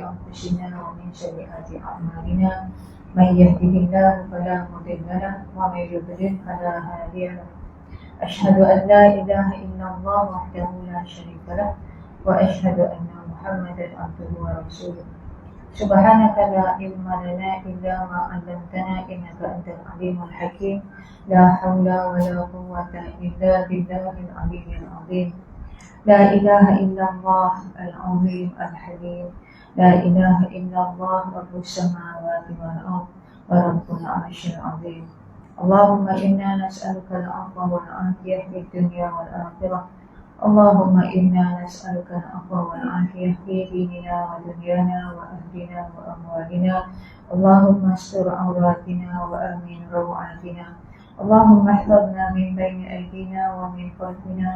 أنفسنا ومن سيئات أعمالنا من يهده الله فلا مضل له ومن يضلل فلا هادي له أشهد أن لا إله إلا الله وحده لا شريك له وأشهد أن محمدا عبده ورسوله سبحانك لا علم لنا إلا ما علمتنا إنك أنت العليم الحكيم لا حول ولا قوة إلا بالله العلي العظيم لا إله إلا الله العظيم الحليم لا إله إلا الله رب السماوات والأرض ورب العرش العظيم اللهم إنا نسألك العفو والعافية في الدنيا والآخرة اللهم إنا نسألك العفو والعافية في ديننا ودنيانا وأهلنا وأموالنا اللهم استر عوراتنا وآمن روعاتنا اللهم احفظنا من بين أيدينا ومن خلفنا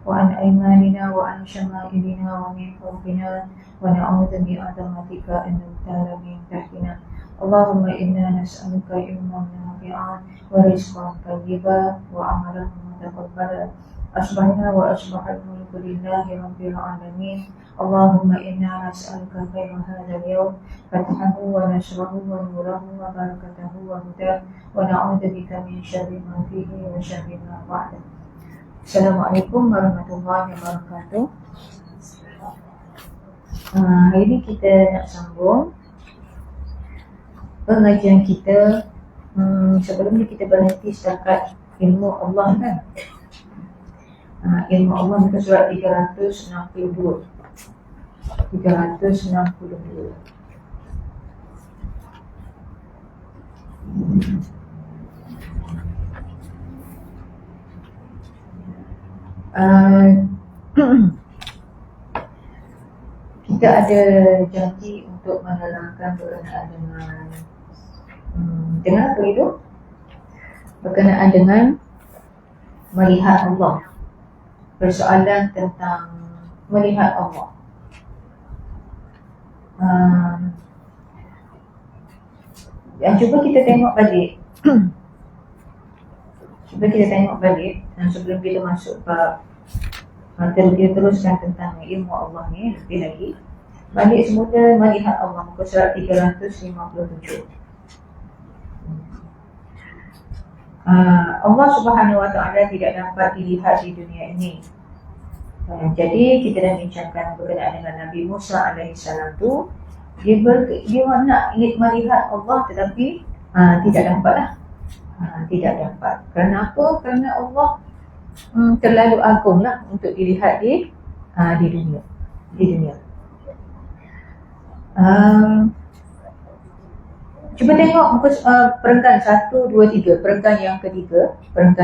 وعن أيماننا وعن شمائلنا ومن فوقنا ونعوذ بعظمتك أن نغتال من تحتنا اللهم إنا نسألك علما نافعا ورزقا طيبا وعملا متقبلا أصبحنا وأصبح الملك لله رب العالمين اللهم إنا نسألك خير هذا اليوم فتحه ونشره ونوره وبركته وهداه ونعوذ بك من شر ما فيه وشر ما بعده. Assalamualaikum warahmatullahi wabarakatuh. Hari ini kita nak sambung pengajian kita. Sebelum ni kita berhenti setakat ilmu Allah kan. Ilmu Allah muka surat 362. Kita ada janji untuk menerangkan berkenaan dengan apa itu? Berkenaan dengan melihat Allah. Persoalan tentang melihat Allah. Cuba kita tengok balik. Sebelum kita masuk kita teruskan tentang ilmu Allah ni lebih lagi. Balik semula melihat Allah, muka surat 357. Allah Subhanahu Wa Taala tidak dapat dilihat di dunia ini. Jadi kita dah bincangkan berkenaan dengan Nabi Musa alaihissalam tu, dia nak melihat Allah tetapi tidak dapat lah. Tidak dapat. Kerana apa? Kerana Allah terlalu agung lah untuk dilihat di dunia. Cuba tengok muka perenggan 1, 2, 3. Perenggan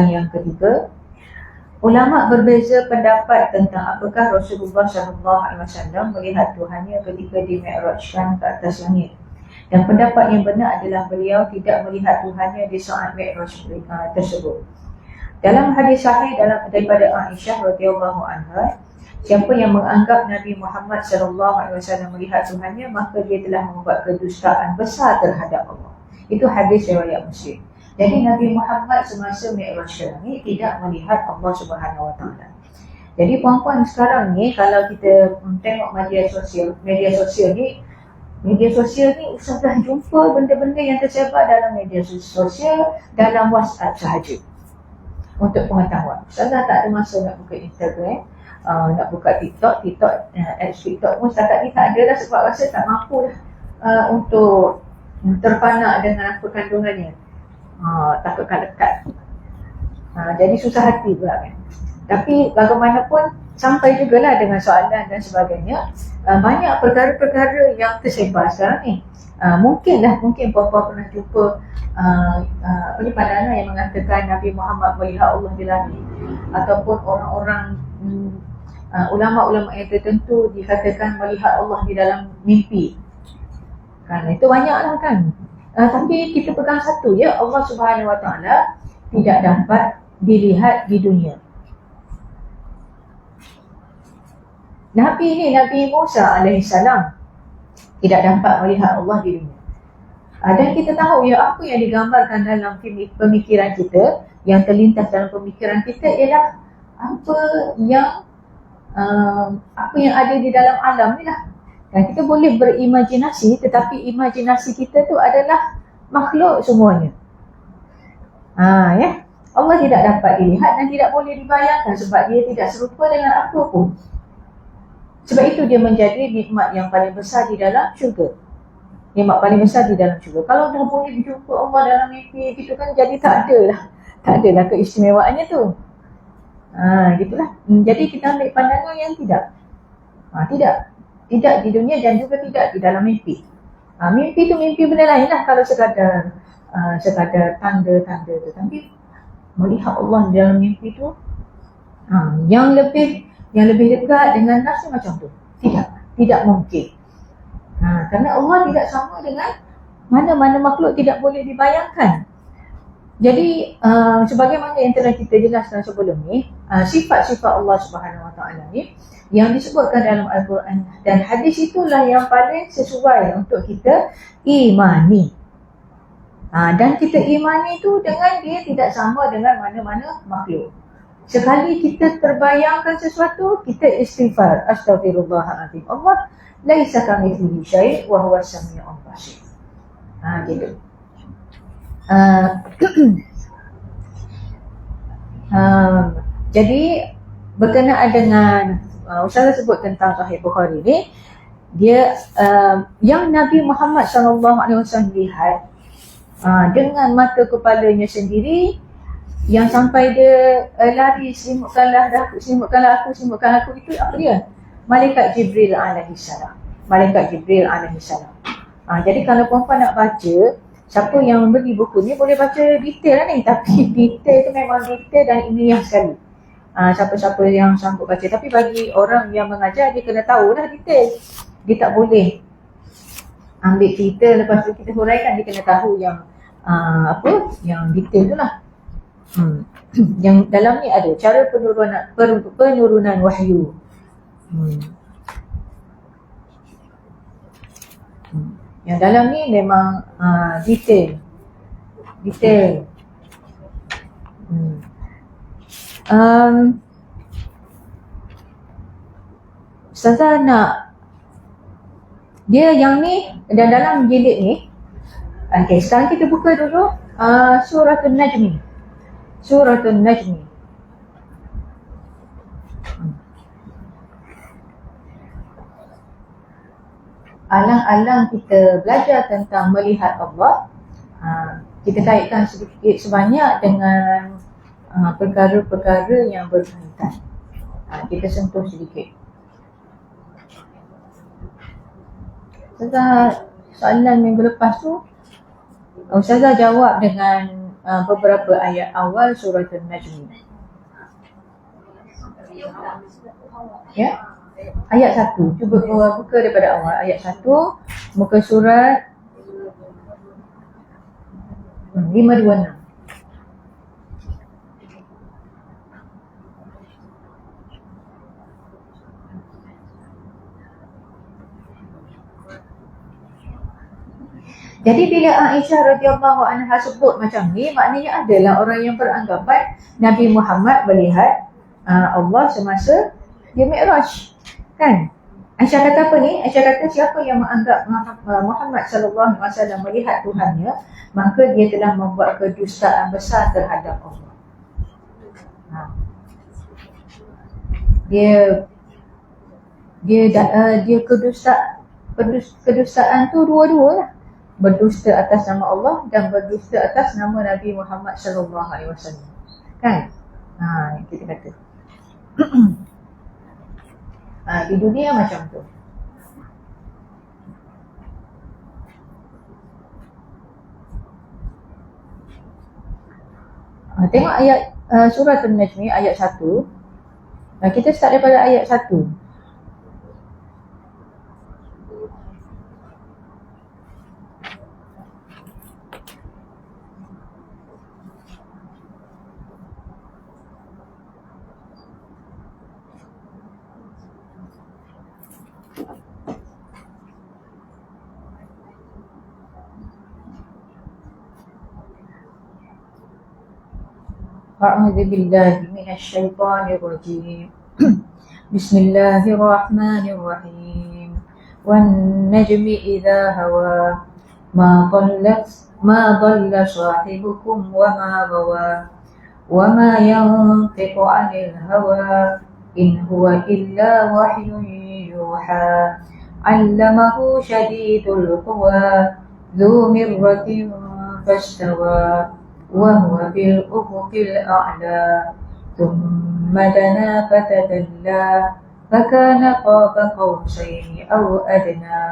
yang ketiga. Ulama berbeza pendapat tentang apakah Rasulullah SAW melihat Tuhannya ketika dimi'rajkan ke atas langit. Dan pendapat yang benar adalah beliau tidak melihat Tuhannya di saat mi'raj tersebut. Dalam hadis sahih daripada Aisyah radhiyallahu anha, siapa yang menganggap Nabi Muhammad SAW melihat Tuhannya, maka dia telah membuat kedustaan besar terhadap Allah. Itu hadis riwayat Muslim. Jadi Nabi Muhammad semasa mi'raj ke langit tidak melihat Allah Subhanahu Wa Taala. Jadi puan-puan sekarang ni kalau kita tengok media sosial ni Ustazah jumpa benda-benda yang tersebar dalam media sosial, dalam WhatsApp sahaja. Untuk pengetahuan, Ustazah tak ada masa nak buka Instagram, nak buka TikTok, apps TikTok pun setakat ni tak ada dah sebab rasa tak mampu dah untuk terpanak dengan apa kandungannya. Takutkan lekat. Jadi susah hati pula kan. Tapi bagaimanapun sampai jugalah dengan soalan dan sebagainya. Banyak perkara-perkara yang tersebar sekarang ni. Mungkin puan-puan pernah jumpa pandangan yang mengatakan Nabi Muhammad melihat Allah di langit, ataupun orang-orang ulama-ulama yang tertentu dikatakan melihat Allah di dalam mimpi. Kan itu banyaklah kan. Tapi kita pegang satu je, Allah Subhanahu Wa Taala tidak dapat dilihat di dunia. Nabi Musa alaihissalam tidak dapat melihat Allah di dunia. Dan kita tahu apa yang digambarkan dalam pemikiran kita, yang terlintas dalam pemikiran kita ialah apa yang ada di dalam alam ni lah. Dan kita boleh berimajinasi, tetapi imajinasi kita tu adalah makhluk semuanya. Ya. Allah tidak dapat dilihat dan tidak boleh dibayangkan sebab dia tidak serupa dengan apa pun. Sebab itu dia menjadi nikmat yang paling besar di dalam syurga. Nikmat paling besar di dalam syurga. Kalau dah boleh berjumpa Allah dalam mimpi gitu kan, jadi tak adalah keistimewaannya tu. Gitulah. Jadi kita ambil pandangan yang tidak. Tidak di dunia dan juga tidak di dalam mimpi. Mimpi tu mimpi benda lain lah kalau sekadar tanda-tanda tu. Tapi melihat Allah dalam mimpi tu, yang lebih dekat dengan nafsu macam tu. Tidak mungkin. Kerana Allah tidak sama dengan mana-mana makhluk, tidak boleh dibayangkan. Jadi sebagaimana yang telah kita jelaskan sebelum ni, sifat-sifat Allah Subhanahu Wa Taala ni yang disebutkan dalam Al-Quran dan hadis itulah yang paling sesuai untuk kita imani. Dan kita imani tu dengan dia tidak sama dengan mana-mana makhluk. Sekali kita terbayangkan sesuatu, kita istighfar, astaghfirullahaladzim. Allah laisa kamitslihi syai' wa huwas samiul basir. Gitu. Jadi berkenaan dengan Ustazah sebut tentang Sahih Bukhari ni, dia yang Nabi Muhammad SAW lihat dengan mata kepalanya sendiri, yang sampai dia lari, selimutkanlah aku, itu apa dia? Malaikat Jibril alaihissalam. Jadi kalau perempuan nak baca, siapa yang beli buku ni boleh baca detail lah ni. Tapi detail tu memang detail dan ilmiah sekali. Siapa-siapa yang sanggup baca. Tapi bagi orang yang mengajar, dia kena tahu lah detail. Dia tak boleh ambil cerita lepas tu kita huraikan. Dia kena tahu yang yang detail tu lah. Yang dalam ni ada cara penurunan wahyu. Yang dalam ni memang detail. Ustazah nak dia yang ni dan dalam jilid ni. Okey, sekarang kita buka dulu Suratul Najmi. Alang-alang kita belajar tentang melihat Allah, kita kaitkan sedikit sebanyak dengan perkara-perkara yang berkaitan. Kita sentuh sedikit. Ustazah, soalan minggu lepas tu Ustazah jawab dengan beberapa ayat awal surah An-Najm. Ya? Ayat 1. Cuba buka daripada awal. Ayat 1, muka surat 526. Jadi bila Aisyah radhiyallahu anha sebut macam ni, maknanya adalah orang yang beranggapan Nabi Muhammad melihat Allah semasa dia Mi'raj. Kan? Aisyah kata apa ni? Aisyah kata siapa yang menganggap Muhammad sallallahu alaihi wasallam melihat Tuhannya, maka dia telah membuat kedustaan besar terhadap Allah. Dia kedustaan tu dua-dua lah. Berdusta atas nama Allah dan berdusta atas nama Nabi Muhammad sallallahu alaihi wasallam. Kan? Kita kata. Di dunia macam tu. Tengok ayat surah An-Najm ayat 1. Kita start daripada ayat 1. A'udzu billahi minasy syaithanir rajim. Bismillahirrahmanirrahim. والنجم إذا هوى ما ضل صاحبكم وما غوى وما ينطق عن الهوى إن هو إلا وحي يوحى علمه شديد القوى ذو مرة فاستوى وهو بالأفق الأعلى ثم دنا فتدلى فكان قاب قوسين أو أدنى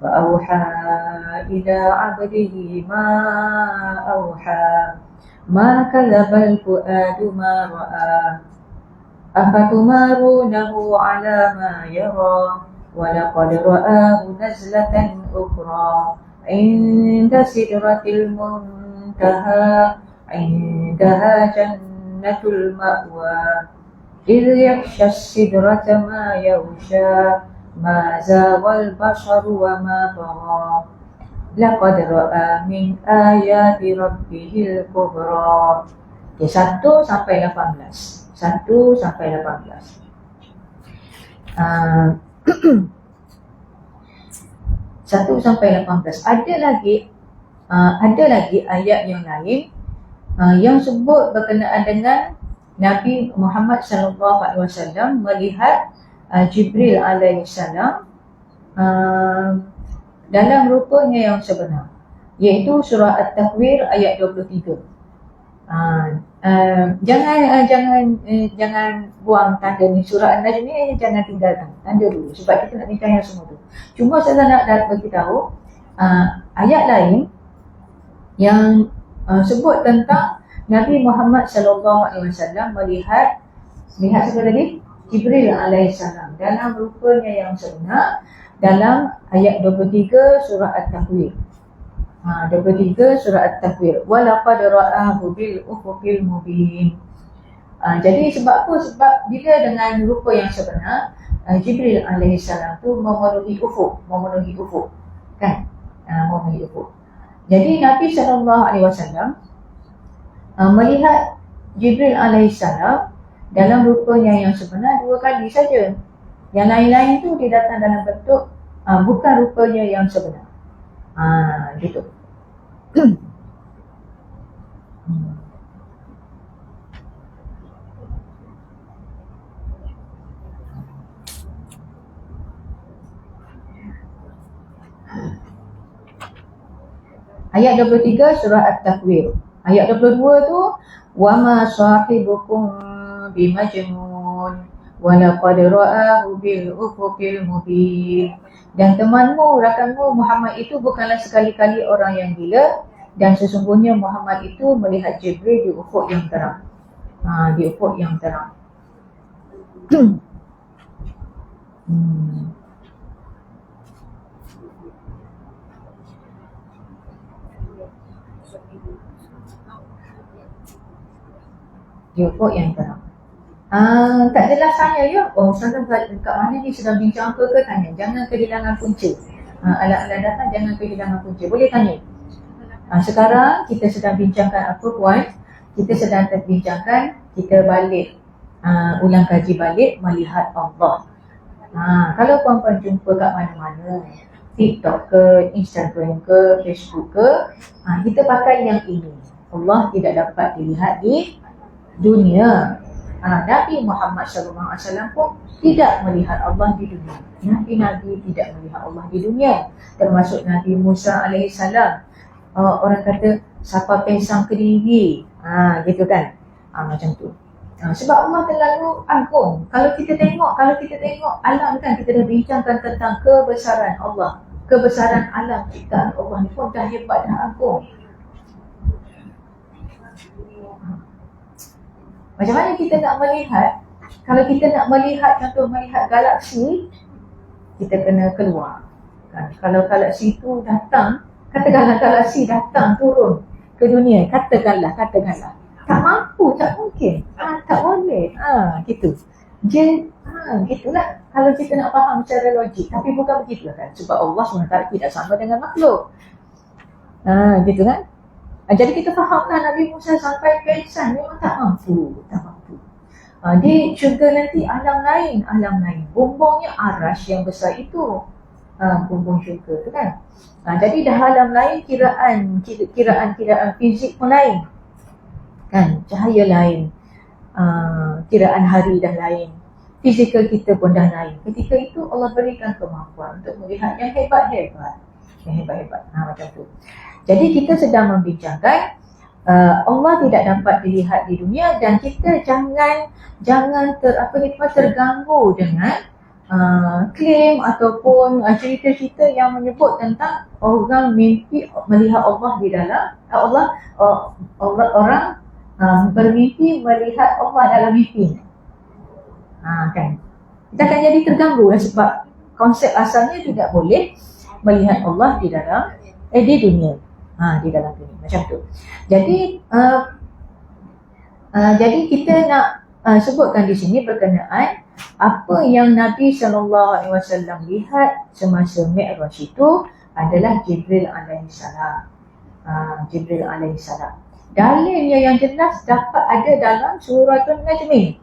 فأوحى إلى عبده ما أوحى ما كذب الفؤاد ما رأى أفتمارونه على ما يرى ولقد رآه نزلة أخرى عند سدرة المنتهى عندها جنة المأوى إذ يغشى السدرة ما يغشى ما زاغ البصر وما طغى لقد رأى من آيات ربه الكبرى. Okay, 1 sampai 18. 1 sampai 18. 1 sampai 18. Ada lagi ayat yang lain yang sebut berkenaan dengan Nabi Muhammad SAW melihat Jibril alaihissalam dalam rupanya yang sebenar, iaitu surah At-Takwir ayat 23. Jangan buang tanda ni. Surah An-Najm ni jangan tinggalkan tanda dulu, sebab kita nak bincang yang semua tu. Cuma saya nak beritahu ayat lain yang sebut tentang Nabi Muhammad SAW melihat siapa tadi? Jibril alaihissalam dalam rupanya yang sebenar, dalam ayat 23 surah At-Takwir. 23 surah At-Takwir. Walaqad ra'ahu bil ufuqil mubin. Jadi sebab apa? Sebab bila dengan rupa yang sebenar, Jibril alaihissalam tu memenuhi ufuk. Kan? Memenuhi ufuk. Jadi Nabi SAW melihat Jibril alaihissalam dalam rupanya yang sebenar 2 kali saja. Yang lain-lain tu dia datang dalam bentuk bukan rupanya yang sebenar. Gitu. Ayat 23 surah At-Takwir. Ayat 22 tu wa ma sahibukum bimajnun wa laqad ra'ahu bil ufuqil mubin. Dan temanmu, rakanmu Muhammad itu bukanlah sekali-kali orang yang gila, dan sesungguhnya Muhammad itu melihat Jibril di ufuk yang terang. Di ufuk yang terang. Di ufuk yang terang. Tak jelas tanya ya. Ustazah kat mana ni sedang bincang apa ke, tanya. Jangan kehilangan punca. Alat-alat datang jangan kehilangan punca. Boleh tanya. Sekarang kita sedang bincangkan apa puan? Kita sedang terbincangkan, kita balik ulang kaji balik melihat Allah. Kalau puan-puan jumpa kat mana-mana, TikTok ke, Instagram ke, Facebook ke, kita pakai yang ini. Allah tidak dapat dilihat di dunia. Nabi Muhammad SAW pun tidak melihat Allah di dunia. Nabi-Nabi tidak melihat Allah di dunia. Termasuk Nabi Musa alaihissalam. Orang kata siapa pesang kediri, gitu kan, macam tu. Sebab Allah terlalu agung. Kalau kita tengok alam kan, kita dah bincangkan tentang kebesaran Allah, kebesaran alam ciptaan Allah ni pun dah hebat, dah agung. Macam mana kita nak melihat? Kalau kita nak melihat, contoh melihat galaksi, kita kena keluar kan? Kalau galaksi tu datang, katakanlah galaksi datang turun ke dunia, katakanlah tak mampu, tak mungkin, tak boleh, gitu. Gitulah kalau kita nak faham secara logik. Tapi bukan begitulah kan, sebab Allah SWT tidak sama dengan makhluk. Gitu kan. Jadi kita fahamlah Nabi Musa sampai pingsan, memang tak mampu. Di syurga nanti alam lain. Bumbungnya arash yang besar itu. bumbung syurga tu kan. Jadi dah alam lain, kiraan fizik pun lain kan, cahaya lain, kiraan hari dah lain, fizikal kita pun dah lain. Ketika itu Allah berikan kemampuan untuk melihat yang hebat-hebat, macam tu. Jadi kita sedang membincangkan Allah tidak dapat dilihat di dunia, dan kita jangan terganggu dengan klaim ataupun cerita-cerita yang menyebut tentang orang mimpi melihat Allah di dalam orang bermimpi melihat Allah dalam mimpi. Kan kita akan jadi terganggu sebab konsep asalnya tidak boleh melihat Allah di dalam di dunia, di dalam dunia macam tu. Jadi jadi kita nak sebutkan di sini berkenaan apa yang Nabi SAW lihat semasa Mi'raj itu adalah Jibril alaihissalam. Jibril alaihissalam. Dalilnya yang jelas dapat ada dalam Suratul Najmi.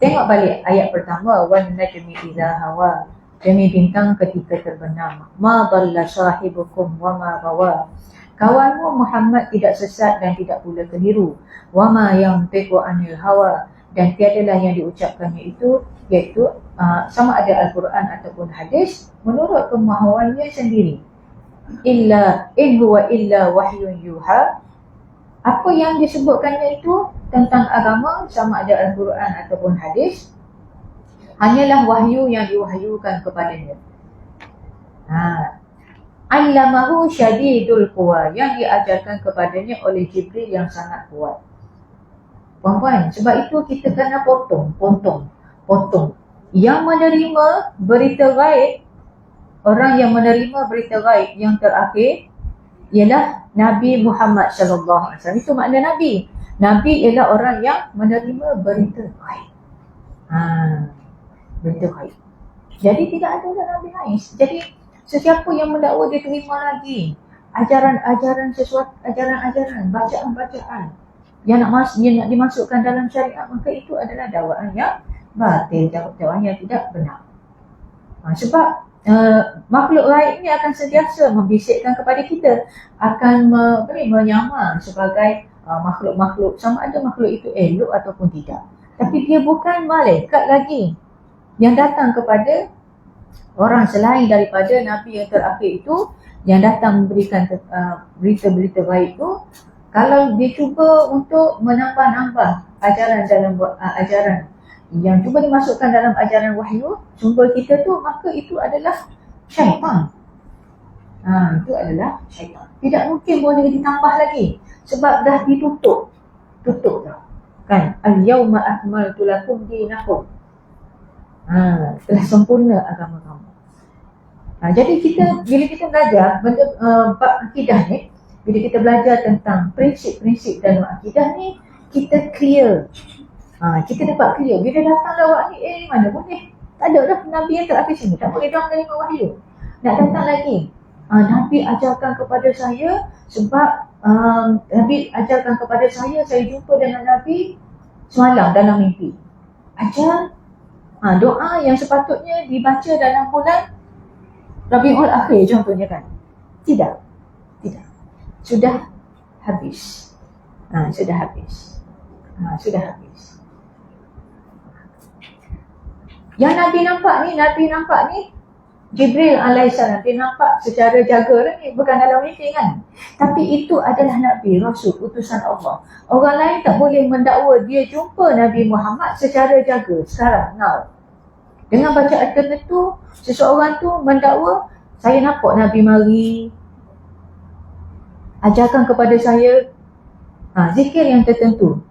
Tengok balik ayat pertama, wan najmi idza hawa, demi bintang ketika terbenam, ma dhalla sahibukum wa ma ghawa, kawanmu Muhammad tidak sesat dan tidak pula keliru, wa ma yantiqu anil hawa, dan tiadalah yang diucapkannya itu iaitu sama ada Al-Quran ataupun hadis menurut kemahuannya sendiri. Illa in huwa illa wahyun yuha, apa yang disebutkannya itu tentang agama sama ada Al-Quran ataupun hadis hanyalah wahyu yang diwahyukan kepadanya. Allamahu syadidul quwa, yang diajarkan kepadanya oleh Jibril yang sangat kuat. Puan-puan, sebab itu kita kena potong. Yang menerima berita gaib, orang yang menerima berita gaib yang terakhir ialah Nabi Muhammad SAW. Itu makna Nabi. Nabi ialah orang yang menerima berita gaib. Berita gaib. Jadi tidak ada Nabi lain. Jadi sesiapa yang mendakwa dia terima lagi ajaran-ajaran, bacaan-bacaan yang nak dimasukkan dalam syariat, maka itu adalah dakwaan yang batil, dakwaan yang tidak benar. Sebab makhluk lain ini akan sentiasa membisikkan kepada kita, akan menyamar sebagai makhluk-makhluk, sama ada makhluk itu elok ataupun tidak. Tapi dia bukan malaikat lagi yang datang kepada orang selain daripada Nabi yang terakhir itu, yang datang memberikan berita-berita gaib itu. Kalau dia cuba untuk menambah-nambah ajaran yang cuba dimasukkan dalam ajaran wahyu sumber kita tu, maka itu adalah syaitan. Itu adalah syaitan. Tidak mungkin boleh ditambah lagi sebab dah tutup dah. Kan? Al-yawma akmaltu lakum dinakum. Telah sempurna agama kamu. Jadi bila kita belajar benda bab akidah ni, bila kita belajar tentang prinsip-prinsip dalam akidah ni, kita clear. Kita dapat clear. Bila datang lawak ni, mana boleh. Tak ada dah Nabi yang terakhir sini. Tak boleh dia menerima wahyu. Nak datang lagi. Nabi ajarkan kepada saya sebab Nabi ajarkan kepada saya jumpa dengan Nabi semalam dalam mimpi. Ajar doa yang sepatutnya dibaca dalam bulan Rabiul Akhir contohnya kan. Tidak. Sudah habis. Sudah habis. Yang Nabi nampak ni Jibril alaihissalam. Dia nampak secara jaga ni, bukan dalam mimpi kan. Tapi itu adalah Nabi, Rasul, utusan Allah. Orang lain tak boleh mendakwa dia jumpa Nabi Muhammad secara jaga sekarang, now. Dengan bacaan tertentu, seseorang tu mendakwa, saya nampak Nabi mari ajarkan kepada saya zikir yang tertentu.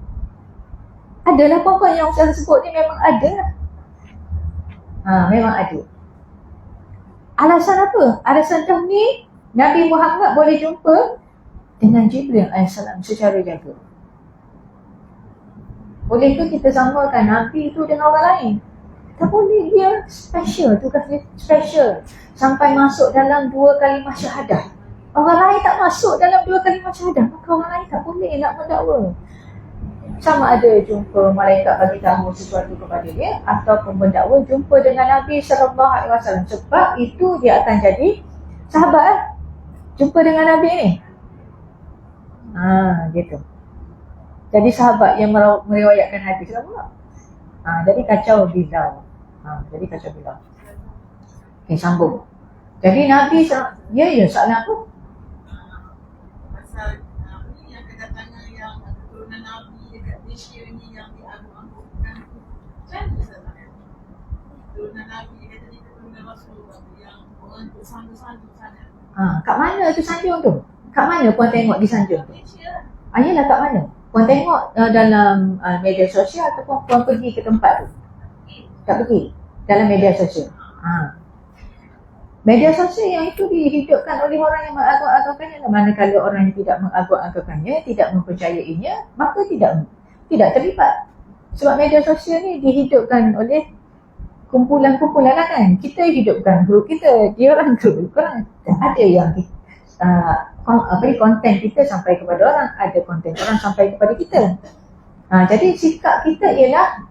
Adalah apa-apa yang saya sebut ni, memang ada. Memang ada. Alasan apa? Alasan tu ni Nabi Muhammad boleh jumpa dengan Jibril AS secara jaga. Boleh ke kita samakan Nabi itu dengan orang lain? Tak boleh. Dia special, tugas dia special sampai masuk dalam 2 kalimah syahadah. Orang lain tak masuk dalam 2 kalimah syahadah, maka orang lain tak boleh nak mendakwa. Sama ada jumpa malaikat bagi tahu sesuatu kepada dia, ataupun mendakwa jumpa dengan Nabi SAW. Sebab itu dia akan jadi sahabat jumpa dengan Nabi ni. Gitu. Jadi sahabat yang meriwayatkan hadis lah pula. Jadi kacau bilau. Jadi kacau bilau. Okay, sambung. Jadi Nabi ya soalan apa? Pasal ni yang kedatangan yang keturunan Nabi dekat Malaysia ni yang dianggap-anggapkan macam mana salah? Keturunan Nabi dia kata ni keturunan Rasulullah yang orang tu sandu-sandu sana. Kat mana tu sanjung tu? Kat mana puan tengok di sanjung tu? Malaysia. Yelah, kat mana? Puan tengok dalam media sosial ataupun puan pergi ke tempat tu? Tak pergi? Dalam media sosial. Media sosial yang itu dihidupkan oleh orang yang mengagung-agungkannya. Manakala orang yang tidak mengagung-agungkannya, tidak mempercayainya, maka tidak terlibat. Sebab media sosial ni dihidupkan oleh kumpulan-kumpulan lah kan. Kita hidupkan grup kita, dia orang grup korang. Ada yang konten kita sampai kepada orang, ada konten orang sampai kepada kita. Jadi sikap kita ialah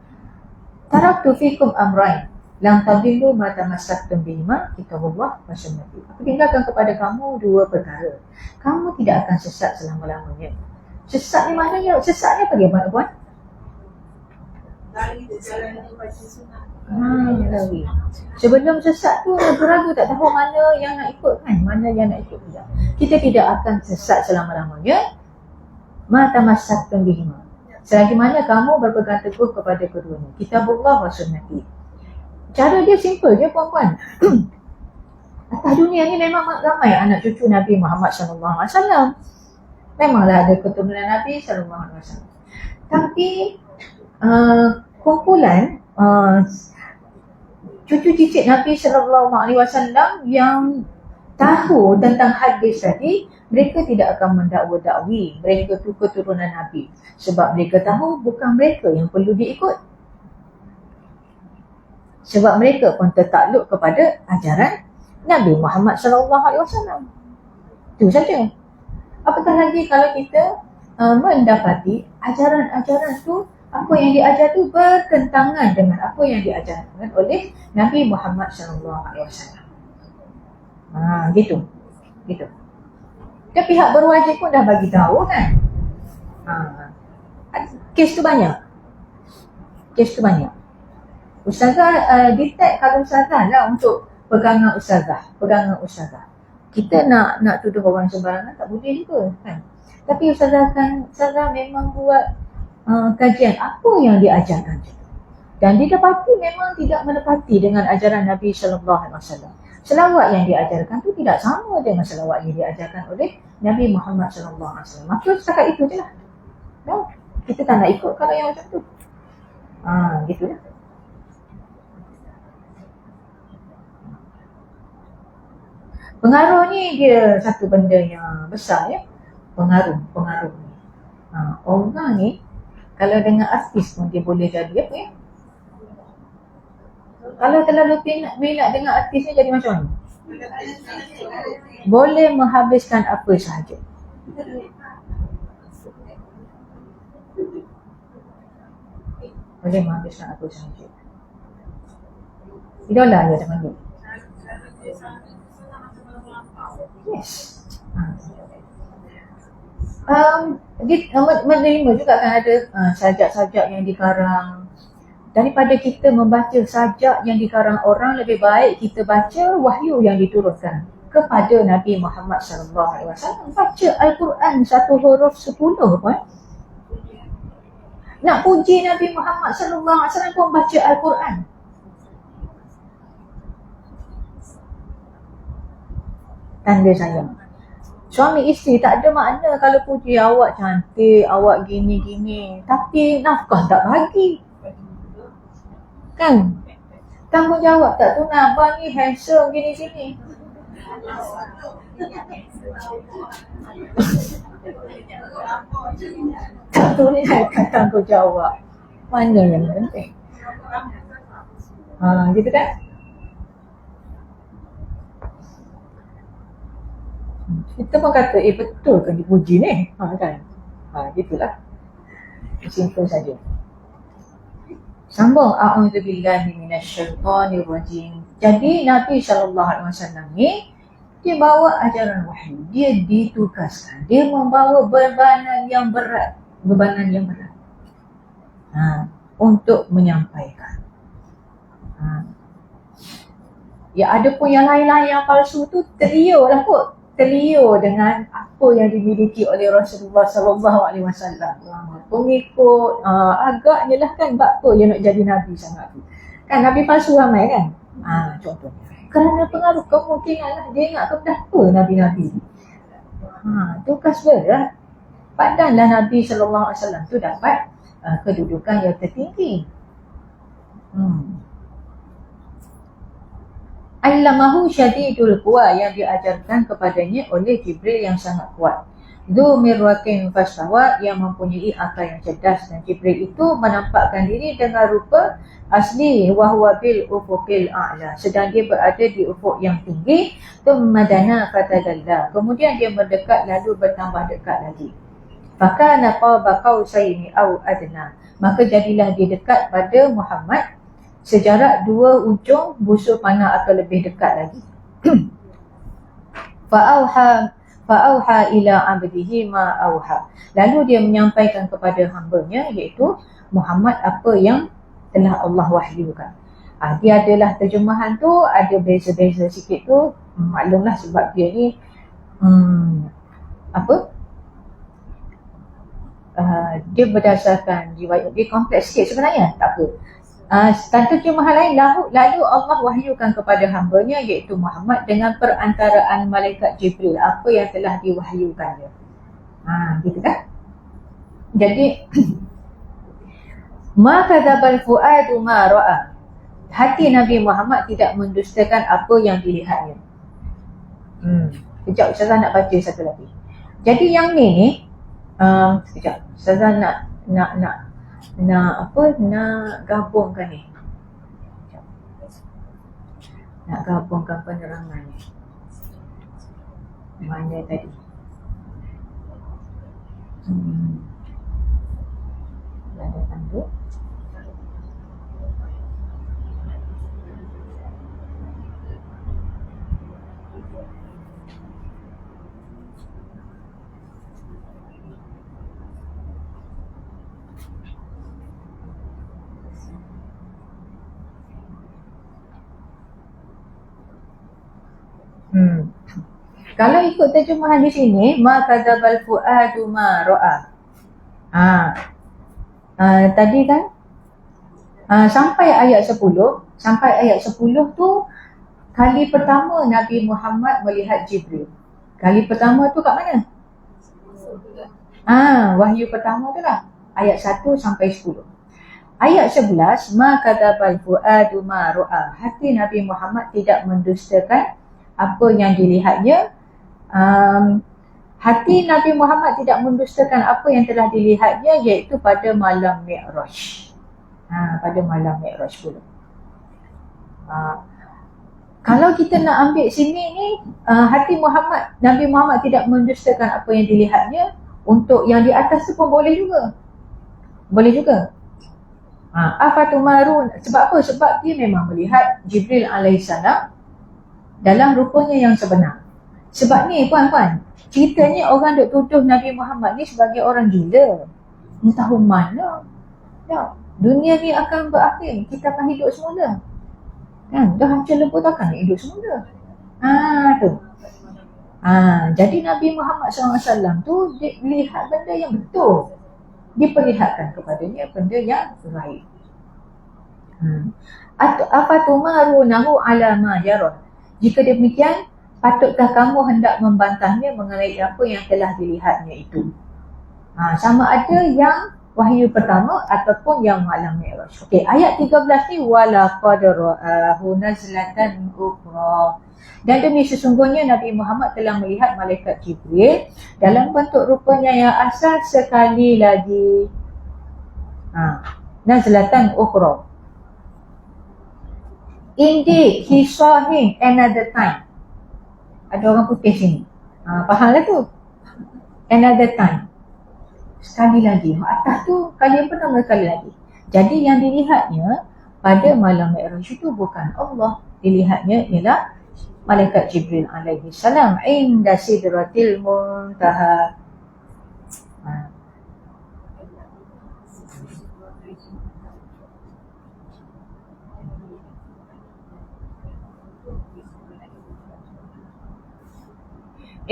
taraktu fikum amrain lam tadillu ma tamassaktum bihima kitabullah wa sunnati. Aku tinggalkan kepada kamu dua perkara. Kamu tidak akan sesat selama-lamanya. Sesat ni maknanya, sesatnya bagaimana puan? Dari jalan yang baca sunnah. Lagi. Sebelum sesat tu ragu-ragu tak tahu mana yang nak ikut kan, mana yang nak ikut tidak. Kita tidak akan sesat selama-lamanya. Ma tamassaktum bihima. Selagi mana kamu berpegang teguh kepada keduanya. Kitabullah wa sunnati. Cara dia simple je puan-puan. Atas dunia ni memang ramai anak cucu Nabi Muhammad SAW. Memanglah ada keturunan Nabi SAW. Tapi kumpulan cucu cicit Nabi SAW yang tahu tentang hadis tadi, mereka tidak akan mendakwa-dakwi mereka tu keturunan Nabi. Sebab mereka tahu bukan mereka yang perlu diikut. Sebab mereka pun tertakluk kepada ajaran Nabi Muhammad SAW. Itu saja. Apatah lagi kalau kita mendapati ajaran-ajaran tu, apa yang diajar tu bertentangan dengan apa yang diajarkan oleh Nabi Muhammad SAW. Gitu. Dan pihak berwajib pun dah bagi tahu kan. Kes tu banyak. Ustazah detect kalau ustazah lah untuk pegangan ustazah. Kita nak tuduh orang sembarangan tak boleh juga kan. Tapi ustazah memang buat kajian apa yang diajarkan kita. Dan didapati memang tidak menepati dengan ajaran Nabi SAW. Selawat yang diajarkan tu tidak sama dengan selawat yang diajarkan oleh Nabi Muhammad SAW. Maka setakat itu je lah. No? Kita tak nak ikut kalau yang macam tu. Gitu lah. Pengaruh ni dia satu benda yang besar ya. Pengaruh ni. Orang ni kalau dengan artis pun dia boleh jadi apa ya? Kalau terlalu minat dengan artis ni jadi macam mana? Boleh menghabiskan apa sahaja. Idola dia macam mana? Yes. Menerima juga kan ada sajak-sajak yang dikarang. Daripada kita membaca sajak yang dikarang orang, lebih baik kita baca wahyu yang diturunkan kepada Nabi Muhammad SAW. Baca Al-Quran satu huruf 10 pun. Nak puji Nabi Muhammad SAW pun baca Al-Quran. Tanda sayang. Suami isteri tak ada makna kalau puji awak cantik, awak gini-gini, tapi nafkah tak bagi. Kan? Tanggungjawab tak tunai, abang ni handsome gini-gini. Tak tunaikan tanggungjawab. Mana yang penting? Gitu kan? Kita pun kata, betul kan dipuji ni? Kan? Gitulah. Simple saja. Sambung, a'udzubillahi minasyaitonirrajim. Jadi Nabi SAW ni dia bawa ajaran wahyu, dia ditugaskan, dia membawa bebanan yang berat, untuk menyampaikan. Ya ada pun yang lain-lain yang palsu tu terliur lah kot, terliur dengan apa yang dimiliki oleh Rasulullah SAW. Pengikut agaknya lah kan, bab apa yang nak jadi Nabi sangat tu kan, Nabi palsu ramai kan. Contohnya kerana pengaruh kemungkinan lah, dia ingat apa Nabi-Nabi. Tugas berat. Padanlah Nabi SAW tu dapat kedudukan yang tertinggi. Allamahu syadidul quwa, yang diajarkan kepadanya oleh Jibril yang sangat kuat. Dzu mirwatin fastawa, yang mempunyai akal yang cerdas. Dan Jibril itu menampakkan diri dengan rupa asli, wa huwa bil ufuqil a'la, sedang dia berada di ufuk yang tinggi. Tsumma dana fatadalla, kemudian dia mendekat lalu bertambah dekat lagi. Fakana qaba qausaini au adna, maka jadilah dia dekat pada Muhammad sejarak dua ujung busur panah atau lebih dekat lagi. Fa'auha ila abdihi ma auha, lalu dia menyampaikan kepada hambanya iaitu Muhammad apa yang telah Allah wahyukan. Dia adalah terjemahan tu ada beza-beza sikit tu, maklumlah sebab dia ni dia berdasarkan riwayat, dia kompleks sikit sebenarnya, tak apa. Terjemahan lain, lalu Allah wahyukan kepada hambanya iaitu Muhammad dengan perantaraan malaikat Jibril apa yang telah diwahyukannya. Gitu kan. Jadi ma kadzabal fuadu ma ra'a, hati Nabi Muhammad tidak mendustakan apa yang dilihatnya. Sekejap Ustazah nak baca satu lagi. Jadi yang ni sekejap Ustazah nak gabungkan ni. Nak gabungkan penerangan ni. Mana tadi? Ada tanduk. Kalau ikut terjemahan di sini, ma kadzabal fuadu ma ra'a. Tadi kan sampai ayat 10 tu kali pertama Nabi Muhammad melihat Jibril. Kali pertama tu kat mana? Wahyu pertama tu lah, ayat 1 sampai 10. Ayat 11, ma kadzabal fuadu ma ra'a, hati Nabi Muhammad tidak mendustakan apa yang dilihatnya. Hati Nabi Muhammad tidak mendustakan apa yang telah dilihatnya, iaitu pada malam Mi'raj. Pada malam Mi'raj pula. Kalau kita nak ambil sini ni, hati Nabi Muhammad tidak mendustakan apa yang dilihatnya, untuk yang di atas tu pun boleh juga. Boleh juga. Afatumarun, sebab apa? Sebab dia memang melihat Jibril alaihissalam dalam rupanya yang sebenar. Sebab ni puan-puan, ceritanya orang duk tuduh Nabi Muhammad ni sebagai orang gila. Entah mana. Ya, dunia ni akan berakhir, kita akan hidup semula. Kan, dah hancur lebur akan hidup semula. Tu. Jadi Nabi Muhammad SAW tu dia lihat benda yang betul. Diperlihatkan kepadanya benda yang baik. Afatumarunahu ala ma yara. Jika demikian, patutkah kamu hendak membantahnya mengenai apa yang telah dilihatnya itu? Sama ada yang wahyu pertama ataupun yang malam Mi'raj. Okey, ayat 13 ni walaqad ra'ahu nazlatan ukhra. Dan demi sesungguhnya Nabi Muhammad telah melihat malaikat Jibril dalam bentuk rupanya yang asal sekali lagi. Nazlatan ukhra. Indeed, he saw him another time. Ada orang putih sini. Faham lah tu? Another time. sekali lagi. Atas tu kali yang pertama sekali lagi. Jadi yang dilihatnya pada malam Mi'raj itu bukan Allah, dilihatnya ialah malaikat Jibril alaihi salam inda sidratil muntaha.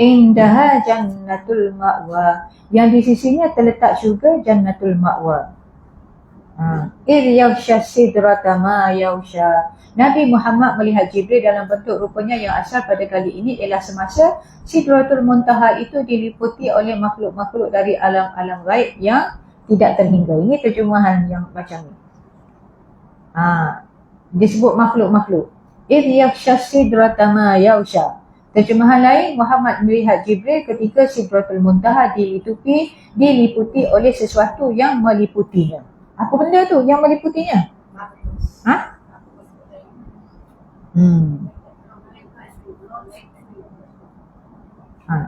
Indaha jannatul ma'wa, yang di sisinya terletak juga jannatul ma'wa. Idh yaghsha sidrata ma yaghsha. Nabi Muhammad melihat Jibril dalam bentuk rupanya yang asal pada kali ini ialah semasa Sidratul Muntaha itu diliputi oleh makhluk-makhluk dari alam-alam gaib yang tidak terhingga. Ini terjemahan yang macam ni. Disebut makhluk-makhluk. Idh yaghsha sidrata ma yaghsha. Terjemahan lain, Muhammad melihat Jibril ketika Sidratul Muntaha diliputi oleh sesuatu yang meliputinya. Apa benda tu yang meliputinya?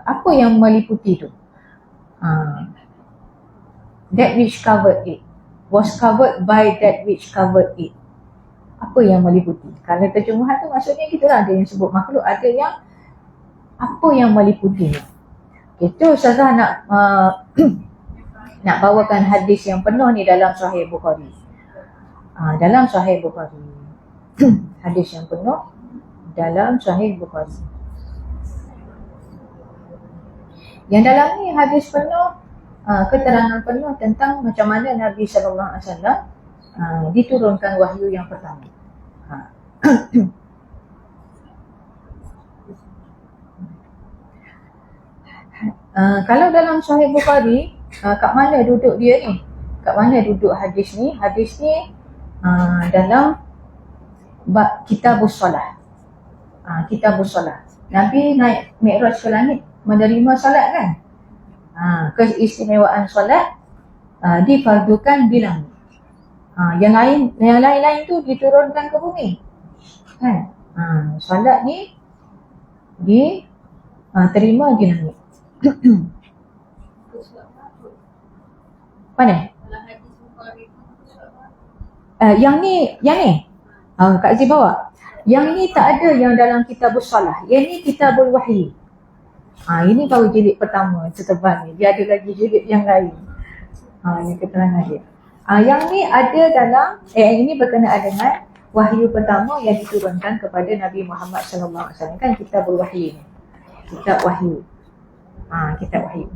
Apa yang meliputi tu? That which covered it. Was covered by that which covered it. Apa yang meliputi? Kalau terjemahan tu maksudnya kita ada yang sebut makhluk, ada yang apa yang meliputinya. Itu Ustazah nak nak bawakan hadis yang penuh ni dalam Sahih Bukhari. Dalam Sahih Bukhari. Hadis yang penuh dalam Sahih Bukhari. Yang dalam ni hadis penuh, keterangan penuh tentang macam mana Nabi SAW diturunkan wahyu yang pertama. Kalau dalam Sahih Bukhari, kat mana duduk dia ni? Kat mana duduk hadis ni? Hadis ni dalam bab Kitabus Solah. Kitabus Solah. Nabi naik Mi'raj ke langit, menerima solat kan? Keistimewaan solat difardukan di langit. Yang lain-lain tu diturunkan ke bumi. Kan? Solat ni diterima di langit. Mana? Yang ni Kak Aziz bawa. Yang ni tak ada yang dalam Kitabus Solah. Yang ni Kitabul Wahyi. Ini baru jilid pertama setebal ni. Dia ada lagi jilid yang lain. Ini keterangan dia. Yang ni ada dalam ini berkenaan dengan wahyu pertama yang diturunkan kepada Nabi Muhammad SAW. Kan Kitabul Wahyi ni. Kitab Wahyu. Kitab Wahyu.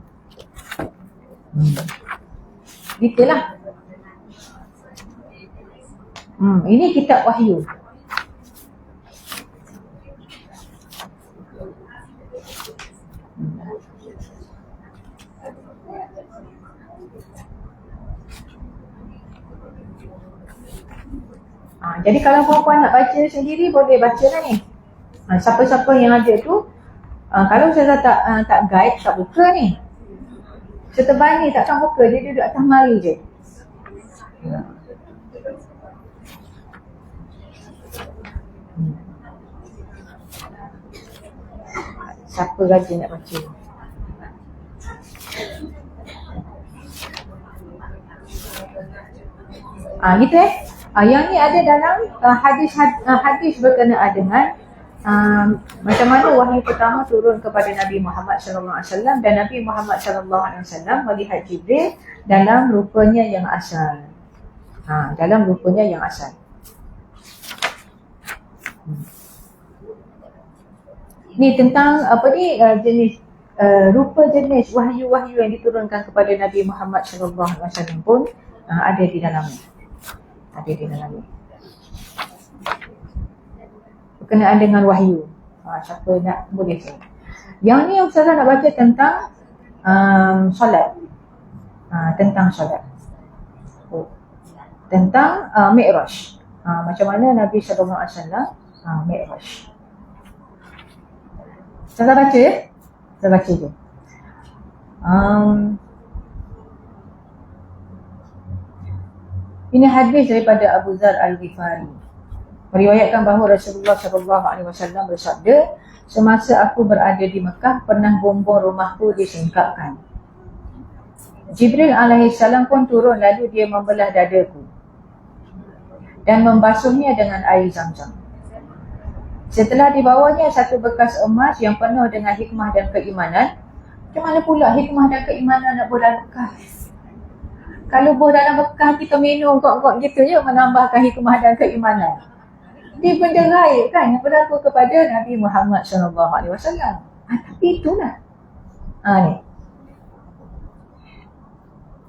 Gitulah. Ini Kitab Wahyu. Jadi kalau puan-puan nak baca sendiri boleh baca lah ni. Siapa-siapa yang ada tu, kalau saya tak guide, tak buka ni. Setebal ni takkan buka, dia duduk atas mari je. Siapa rajin nak baca? Gitu yang ni ada dalam hadis berkenaan dengan macam mana wahyu pertama turun kepada Nabi Muhammad SAW, dan Nabi Muhammad SAW melihat Jibril dalam rupanya yang asal. Dalam rupanya yang asal. Ni tentang apa ni, jenis rupa jenis wahyu-wahyu yang diturunkan kepada Nabi Muhammad SAW pun ada di dalamnya. Ada di dalamnya. Berkenaan dengan wahyu. Siapa nak boleh saya. Yang ni Ustazah nak baca tentang solat. Tentang solat. Tentang Mi'raj. Macam mana Nabi SAW Mi'raj. Ustazah baca ya? Saya baca je. Ini hadis daripada Abu Dzar Al-Ghifari. Meriwayatkan bahawa Rasulullah SAW bersabda, semasa aku berada di Mekah, pernah bumbung rumahku disingkapkan. Jibril alaihissalam pun turun, lalu dia membelah dadaku dan membasuhnya dengan air Zam-Zam. Setelah dibawanya satu bekas emas yang penuh dengan hikmah dan keimanan. Macam mana pula hikmah dan keimanan nak bawa dalam bekas? Kalau bawa dalam bekas kita minum kok gitu je, menambahkan hikmah dan keimanan. Dia benda gaib kan yang berlaku kepada Nabi Muhammad SAW. Tapi itulah ni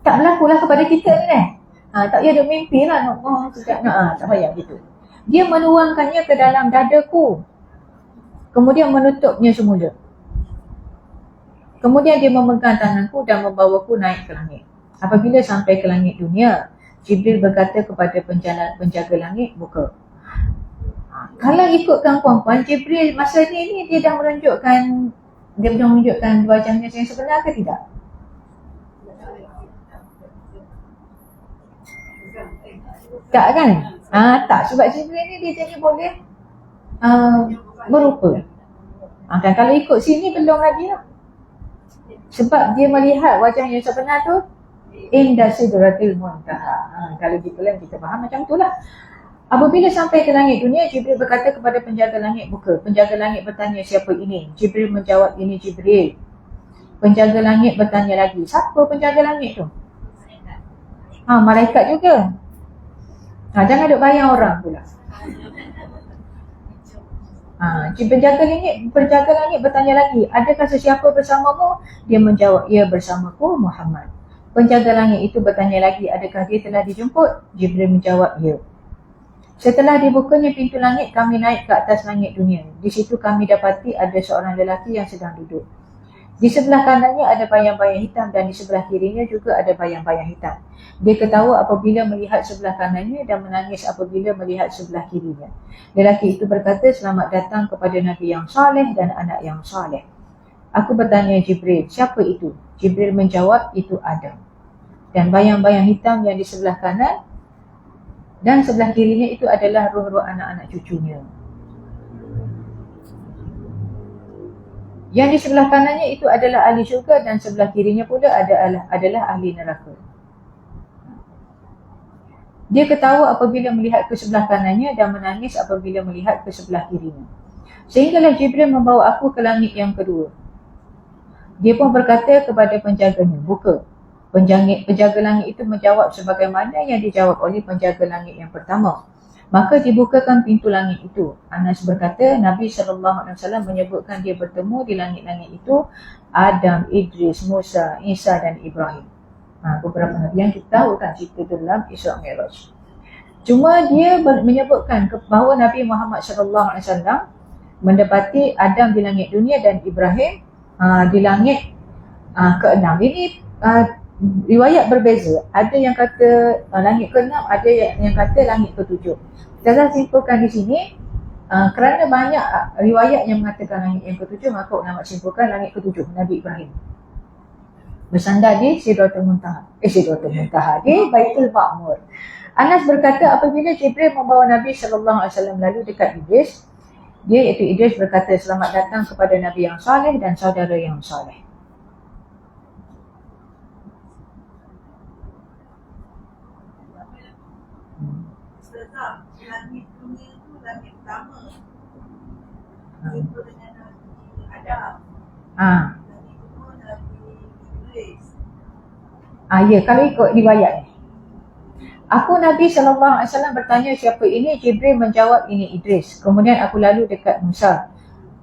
tak berlakulah kepada kita ni. Tak payah duk mimpi lah tak payah gitu. Dia menuangkannya ke dalam dadaku, kemudian menutupnya semula. Kemudian dia memegang tanganku dan membawaku naik ke langit. Apabila sampai ke langit dunia, Jibril berkata kepada penjaga langit, buka. Kalau ikutkan puan-puan, Jibril masa ni dia dah menunjukkan wajahnya yang sebenar ke tidak? Tak kan? Tak, sebab Jibril ni dia jadi boleh berupa. Kan kalau ikut sini belum lagi lah. Sebab dia melihat wajah yang sebenar tu inda sidratil muntaha. Kalau gitulah kita faham macam itulah. Apabila sampai ke langit dunia, Jibril berkata kepada penjaga langit, buka. Penjaga langit bertanya, siapa ini? Jibril menjawab, ini Jibril. Penjaga langit bertanya lagi, siapa penjaga langit tu? Malaikat juga. Jangan duk bayang orang pula. Penjaga langit bertanya lagi, adakah sesiapa bersamamu? Dia menjawab, ya bersamaku Muhammad. Penjaga langit itu bertanya lagi, adakah dia telah dijemput? Jibril menjawab, ya. Setelah dibukanya pintu langit, kami naik ke atas langit dunia. Di situ kami dapati ada seorang lelaki yang sedang duduk. Di sebelah kanannya ada bayang-bayang hitam dan di sebelah kirinya juga ada bayang-bayang hitam. Dia ketawa apabila melihat sebelah kanannya dan menangis apabila melihat sebelah kirinya. Lelaki itu berkata, selamat datang kepada Nabi yang saleh dan anak yang saleh. Aku bertanya Jibril, siapa itu? Jibril menjawab, itu Adam. Dan bayang-bayang hitam yang di sebelah kanan dan sebelah kirinya itu adalah roh-roh anak-anak cucunya. Yang di sebelah kanannya itu adalah ahli syurga dan sebelah kirinya pula adalah ahli neraka. Dia ketawa apabila melihat ke sebelah kanannya dan menangis apabila melihat ke sebelah kirinya. Sehinggalah Jibril membawa aku ke langit yang kedua. Dia pun berkata kepada penjaganya, buka. Penjaga langit itu menjawab sebagaimana yang dijawab oleh penjaga langit yang pertama. Maka dibukakan pintu langit itu. Anas berkata, Nabi SAW menyebutkan dia bertemu di langit-langit itu Adam, Idris, Musa, Isa dan Ibrahim. Beberapa Nabi yang kita tahu kan cerita dalam Isra Mi'raj. Cuma dia menyebutkan bahawa Nabi Muhammad SAW mendapati Adam di langit dunia dan Ibrahim di langit ke-6. Ini riwayat berbeza. Ada yang kata langit ke-6, ada yang kata langit ke-7. Saya simpulkan di sini kerana banyak riwayat yang mengatakan langit yang ke-7, maka ulama simpulkan langit ke-7 Nabi Ibrahim bersandar di Sidratul Muntaha. Di Baitul Ma'mur. Anas berkata apabila Jibril membawa Nabi SAW lalu dekat Idris, dia iaitu Idris berkata, selamat datang kepada Nabi yang saleh dan saudara yang saleh. Langit dunia tu langit pertama. Jumpa dengan Nabi Adam. Langit kedua Nabi Idris. Ya, kalau ikut riwayat ni. Aku Nabi SAW bertanya siapa ini? Jibril menjawab ini Idris. Kemudian aku lalu dekat Musa.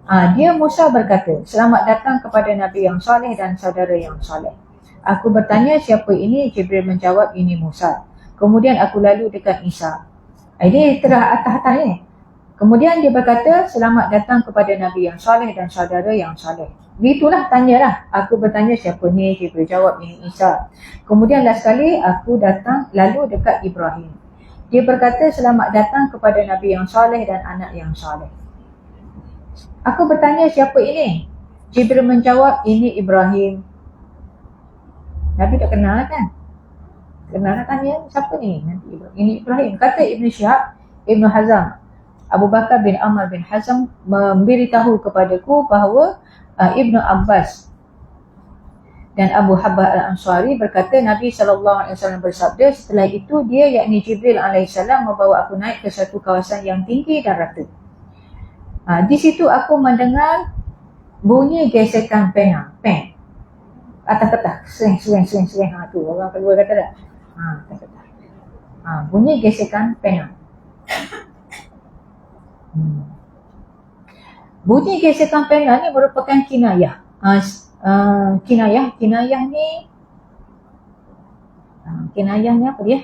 Dia Musa berkata, selamat datang kepada Nabi yang saleh dan saudara yang saleh. Aku bertanya siapa ini? Jibril menjawab ini Musa. Kemudian aku lalu dekat Isa. Ini terah atas-atas ni. Kemudian dia berkata, selamat datang kepada Nabi yang saleh dan saudara yang saleh. Itulah tanyalah. Aku bertanya siapa ni? Jibril jawab ini Isa. Kemudian last sekali aku datang lalu dekat Ibrahim. Dia berkata, selamat datang kepada Nabi yang saleh dan anak yang saleh. Aku bertanya siapa ini? Jibril menjawab ini Ibrahim. Nabi tak kenal kan? Kenal tanya siapa ni? Nanti ini Ibrahim. Kata Ibn Syihab, Ibn Hazm, Abu Bakar bin Amr bin Hazm memberitahu kepadaku bahawa Ibn Abbas Dan Abu Habbah Al-Ansari berkata, Nabi SAW bersabda, setelah itu dia, yakni Jibril alaihissalam, membawa aku naik ke satu kawasan yang tinggi dan rata. Di situ aku mendengar bunyi gesekan pena, pen, atas kertas, swing. Tu orang kedua kata tak? Atas kertas. Bunyi gesekan pena. Bunyi gesekan pena ni merupakan kinayah. Kinayah ni apa dia?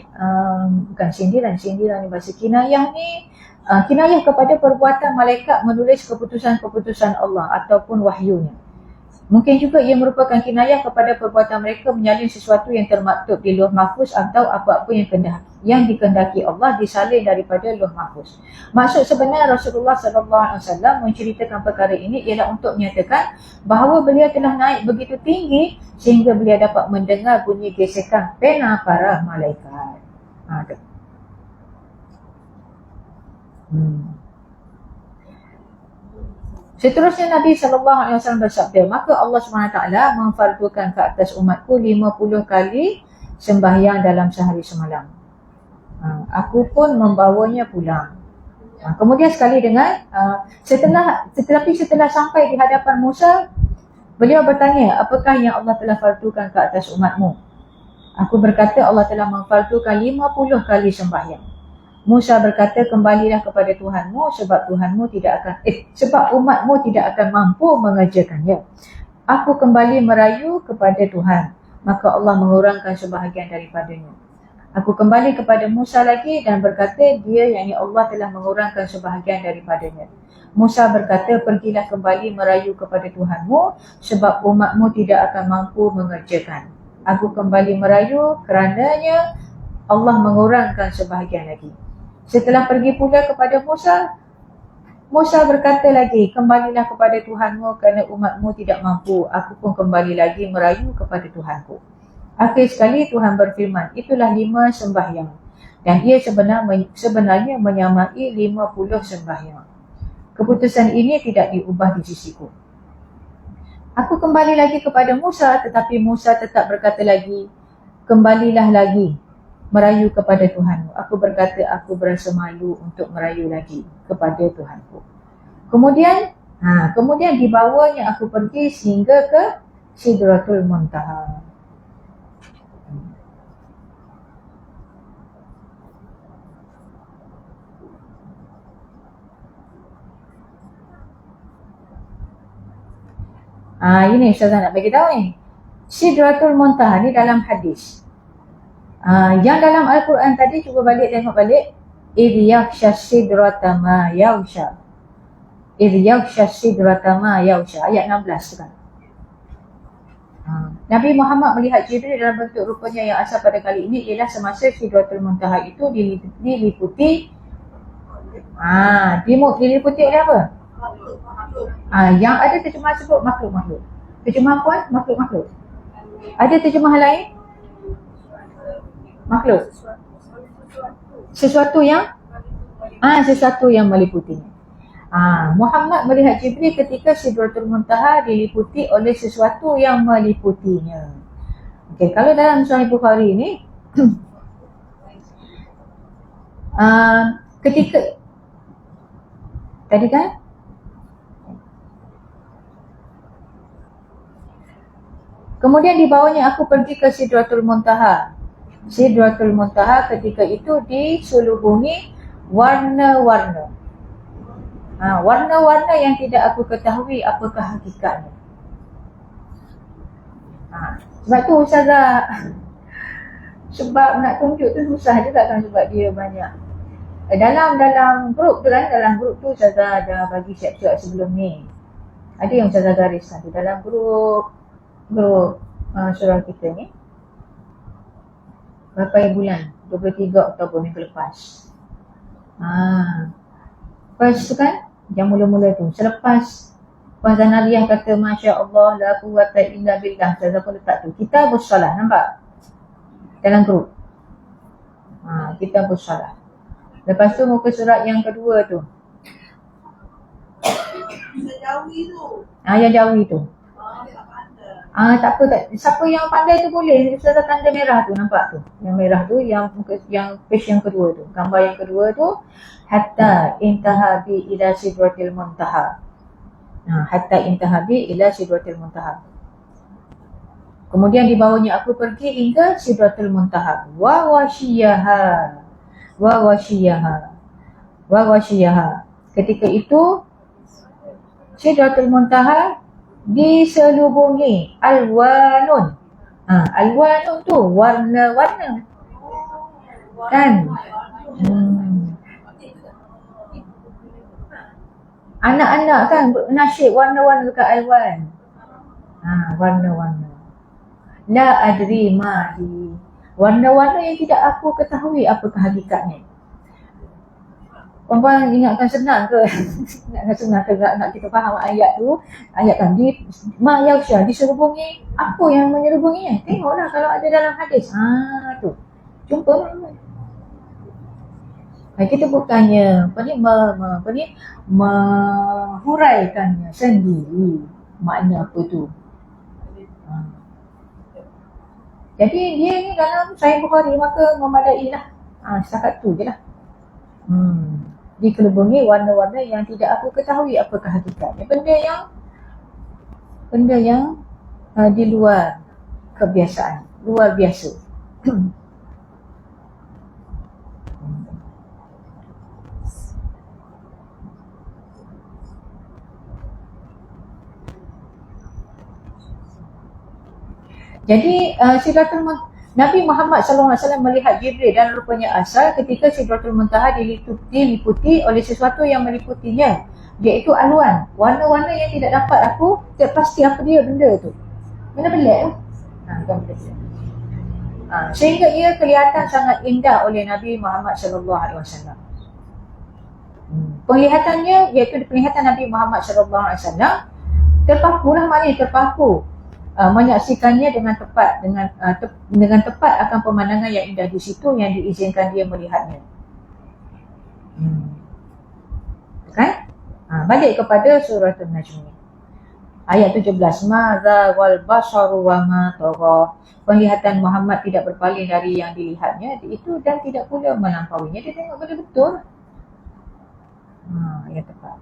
Bukan sindiran ni bahasa kinayah ni. Kinayah kepada perbuatan malaikat menulis keputusan-keputusan Allah ataupun wahyunya. Mungkin juga ia merupakan kinayah kepada perbuatan mereka menyalin sesuatu yang termaktub di Lauh Mahfuz atau apa-apa yang dikehendaki Allah disalin daripada Lauh Mahfuz. Maksud sebenarnya Rasulullah SAW menceritakan perkara ini ialah untuk menyatakan bahawa beliau telah naik begitu tinggi sehingga beliau dapat mendengar bunyi gesekan pena para malaikat. Seterusnya Nabi SAW bersabda, maka Allah SWT memfardukan ke atas umatku 50 kali sembahyang dalam sehari semalam. Aku pun membawanya pulang. Kemudian sekali dengan setelah sampai di hadapan Musa, beliau bertanya, apakah yang Allah telah fardukan ke atas umatmu? Aku berkata, Allah telah memfardukan 50 kali sembahyang. Musa berkata, kembalilah kepada Tuhanmu sebab umatmu tidak akan mampu mengerjakannya. Aku kembali merayu kepada Tuhan, maka Allah mengurangkan sebahagian daripadanya. Aku kembali kepada Musa lagi dan berkata, dia yakni Allah telah mengurangkan sebahagian daripadanya. Musa berkata, pergilah kembali merayu kepada Tuhanmu sebab umatmu tidak akan mampu mengerjakan. Aku kembali merayu kerananya Allah mengurangkan sebahagian lagi. Setelah pergi pula kepada Musa berkata lagi, kembalilah kepada Tuhanmu kerana umatmu tidak mampu. Aku pun kembali lagi merayu kepada Tuhanku. Akhir sekali Tuhan berfirman, itulah 5 sembahyang. Dan ia sebenarnya menyamai 50 sembahyang. Keputusan ini tidak diubah di sisiku. Aku kembali lagi kepada Musa, tetapi Musa tetap berkata lagi, kembalilah lagi merayu kepada Tuhanmu. Aku berkata, aku berasa malu untuk merayu lagi kepada Tuhanku. Kemudian dibawanya aku pergi sehingga ke Sidratul Muntaha. Ini Ustazah nak bagi tahu ni. Sidratul Muntaha ni dalam hadis. Yang dalam Al-Quran tadi, cuba tengok balik. Idh yaghsha sidrata ma yaghsha. Idh yaghsha sidrata ma yaghsha. Ayat 16 tu kan. Nabi Muhammad melihat Jibril dalam bentuk rupanya yang asal pada kali ini ialah semasa Sidratul Muntaha itu diliputi diliputi oleh apa? Yang ada terjemahan sebut makhluk-makhluk. Terjemahan puan, makhluk-makhluk. Ada terjemahan lain? Makhluk. Sesuatu yang meliputinya. Muhammad melihat Jibril ketika Sidratul Muntaha diliputi oleh sesuatu yang meliputinya. Okey, kalau dalam Sahih Bukhari ni ketika tadi kan kemudian dibawanya aku pergi ke Sidratul Muntaha. Sidratul Muntaha ketika itu diselubungi warna-warna. Warna-warna yang tidak aku ketahui apakah hakikatnya. Sebab tu Ustazah, sebab nak tunjuk tu susah juga kan, sebab dia banyak. Dalam grup tu kan, dalam grup tu Ustazah dah bagi siap-siap sebelum ni. Ada yang Ustazah gariskan tu dalam grup surah kita ni. Berapa bulan? 23 Oktober minggu lepas. Lepas tu kan, yang mula-mula tu, selepas Puan Zanariyah kata Masya Allah la quwwata illa billah, saya pun letak tu Kitabus Salah, nampak? Dalam grup Kitabus Salah. Lepas tu muka surat yang kedua tu, yang Jawi tu Tak apa, tak. Siapa yang pandai tu boleh. Serta tanda merah tu, nampak tu. Yang merah tu, yang page yang kedua tu. Gambar yang kedua tu, hatta intaha bi ila sidratil muntaha. Hatta intaha bi ila sidratil muntaha. Kemudian di bawahnya, aku pergi hingga sidratul muntaha. Wa wasyiyaha. Wa wasyiyaha. Wa wasyiyaha. Ketika itu, sidratul muntaha diselubungi alwanun. Alwanun tu warna-warna. Kan? Anak-anak kan nasyid warna-warna dekat alwan. Warna-warna. La adri mahi. Warna-warna yang tidak aku ketahui apakah hakikatnya. Puan-puan ingatkan senang ke? Ingatkan senang ke nak kita faham ayat tu? Ayat tadi, ma yausya diselubungi. Apa yang menyelubunginya? Tengoklah kalau ada dalam hadis. Tu. Jumpa. Kita bukannya menghuraikannya sendiri. Makna apa tu? Jadi dia ni dalam Sahih Bukhari, maka memadai lah. Setakat tu je lah. Dikelubungi warna-warna yang tidak aku ketahui apakah hakikatnya. Benda yang di luar kebiasaan, luar biasa. Jadi Nabi Muhammad SAW melihat Jibril dan rupanya asal ketika Sidratul Muntaha diliputi oleh sesuatu yang meliputinya, iaitu alwan, warna-warna yang tidak dapat aku pasti apa dia benda tu. Benda pelik sehingga ia kelihatan sangat indah oleh Nabi Muhammad SAW. Penglihatannya, iaitu penglihatan Nabi Muhammad SAW, terpakulah, maknanya terpaku menyaksikannya dengan tepat akan pemandangan yang indah di situ yang diizinkan dia melihatnya. Kan? Balik kepada surah An-Najm. Ayat 17. Madza wal basaru wa ma tagha. Penglihatan Muhammad tidak berpaling dari yang dilihatnya itu dan tidak pula melampauinya. Dia tengok betul-betul. Yang tepat.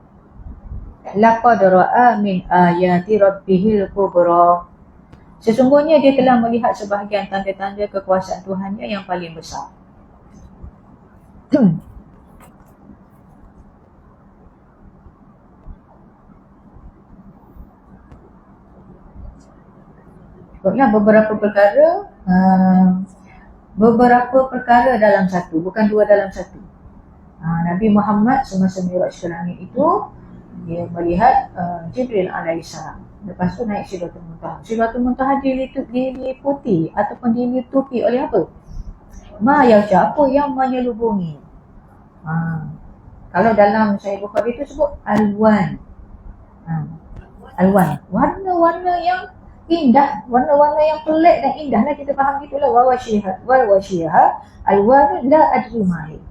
Laqad ra'a min ayati rabbihil kubra. Sesungguhnya dia telah melihat sebahagian tanda-tanda kekuasaan Tuhannya yang paling besar. Sebabnya beberapa perkara dalam satu, bukan dua dalam satu. Nabi Muhammad semasa Mi'raj ke langit itu, dia melihat Jibril alaihissalam. Lepas tu naik Sidratul Muntaha. Sidratul Muntaha diliputi ataupun dilitupi oleh apa? Ma yausya, apa yang menyelubungi. Kalau dalam Sahih Bukhari itu sebut alwan. Alwan, warna-warna yang indah, warna-warna yang pelik dan indah lah, kita faham gitulah. Wa wasyiha alwan la adri mahi.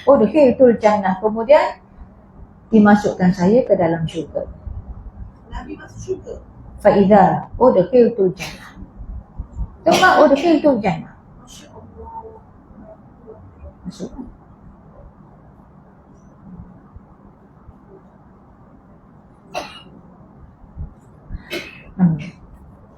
Udkhiltul jannah, kemudian dimasukkan saya ke dalam syurga. Nabi masuk syurga. Fa'idha udkhiltul jannah. Udkhiltul jannah. Masya-Allah. Masuk.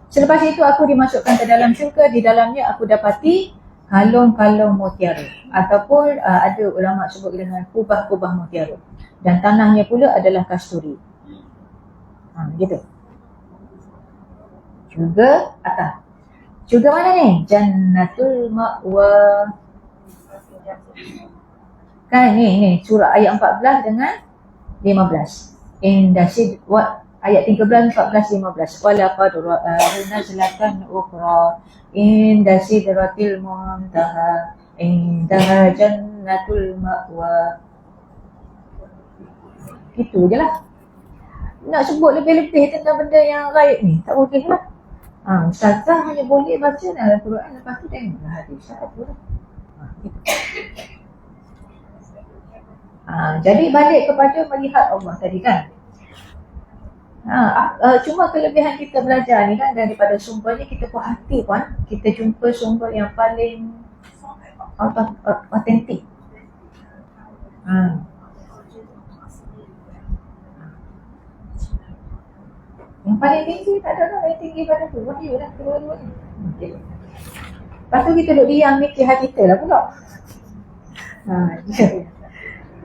Selepas itu aku dimasukkan ke dalam syurga. Di dalamnya aku dapati kalung-kalung mutiara, ataupun ada ulama sebut dengan kubah-kubah mutiara, dan tanahnya pula adalah kasturi. Gitu. Syurga atas. Syurga mana ni? Jannatul Ma'wa. Kan ni surah ayat 14 dengan 15. Ayat 13, 14, 15. Walaqad ra'ahu nazlatan ukhra inda sidratil muntaha indaha jannatul ma'wa. Gitu je lah. Nak sebut lebih-lebih tentang benda yang gaib ni tak boleh lah. Ustazah hanya boleh baca dalam Al-Quran, lepas tu tengoklah hadis. Tak apa lah. Gitu. Jadi balik kepada melihat Allah tadi kan. Cuma kelebihan kita belajar ni kan, daripada sumbernya kita puas hati pun kita jumpa sumber yang paling autentik. Yang paling tinggi tak ada lah yang tinggi pada tu. Wahyu dah kedua-dua ni. Okay. Lepas tu kita duduk diam mikir hati kita lah pula.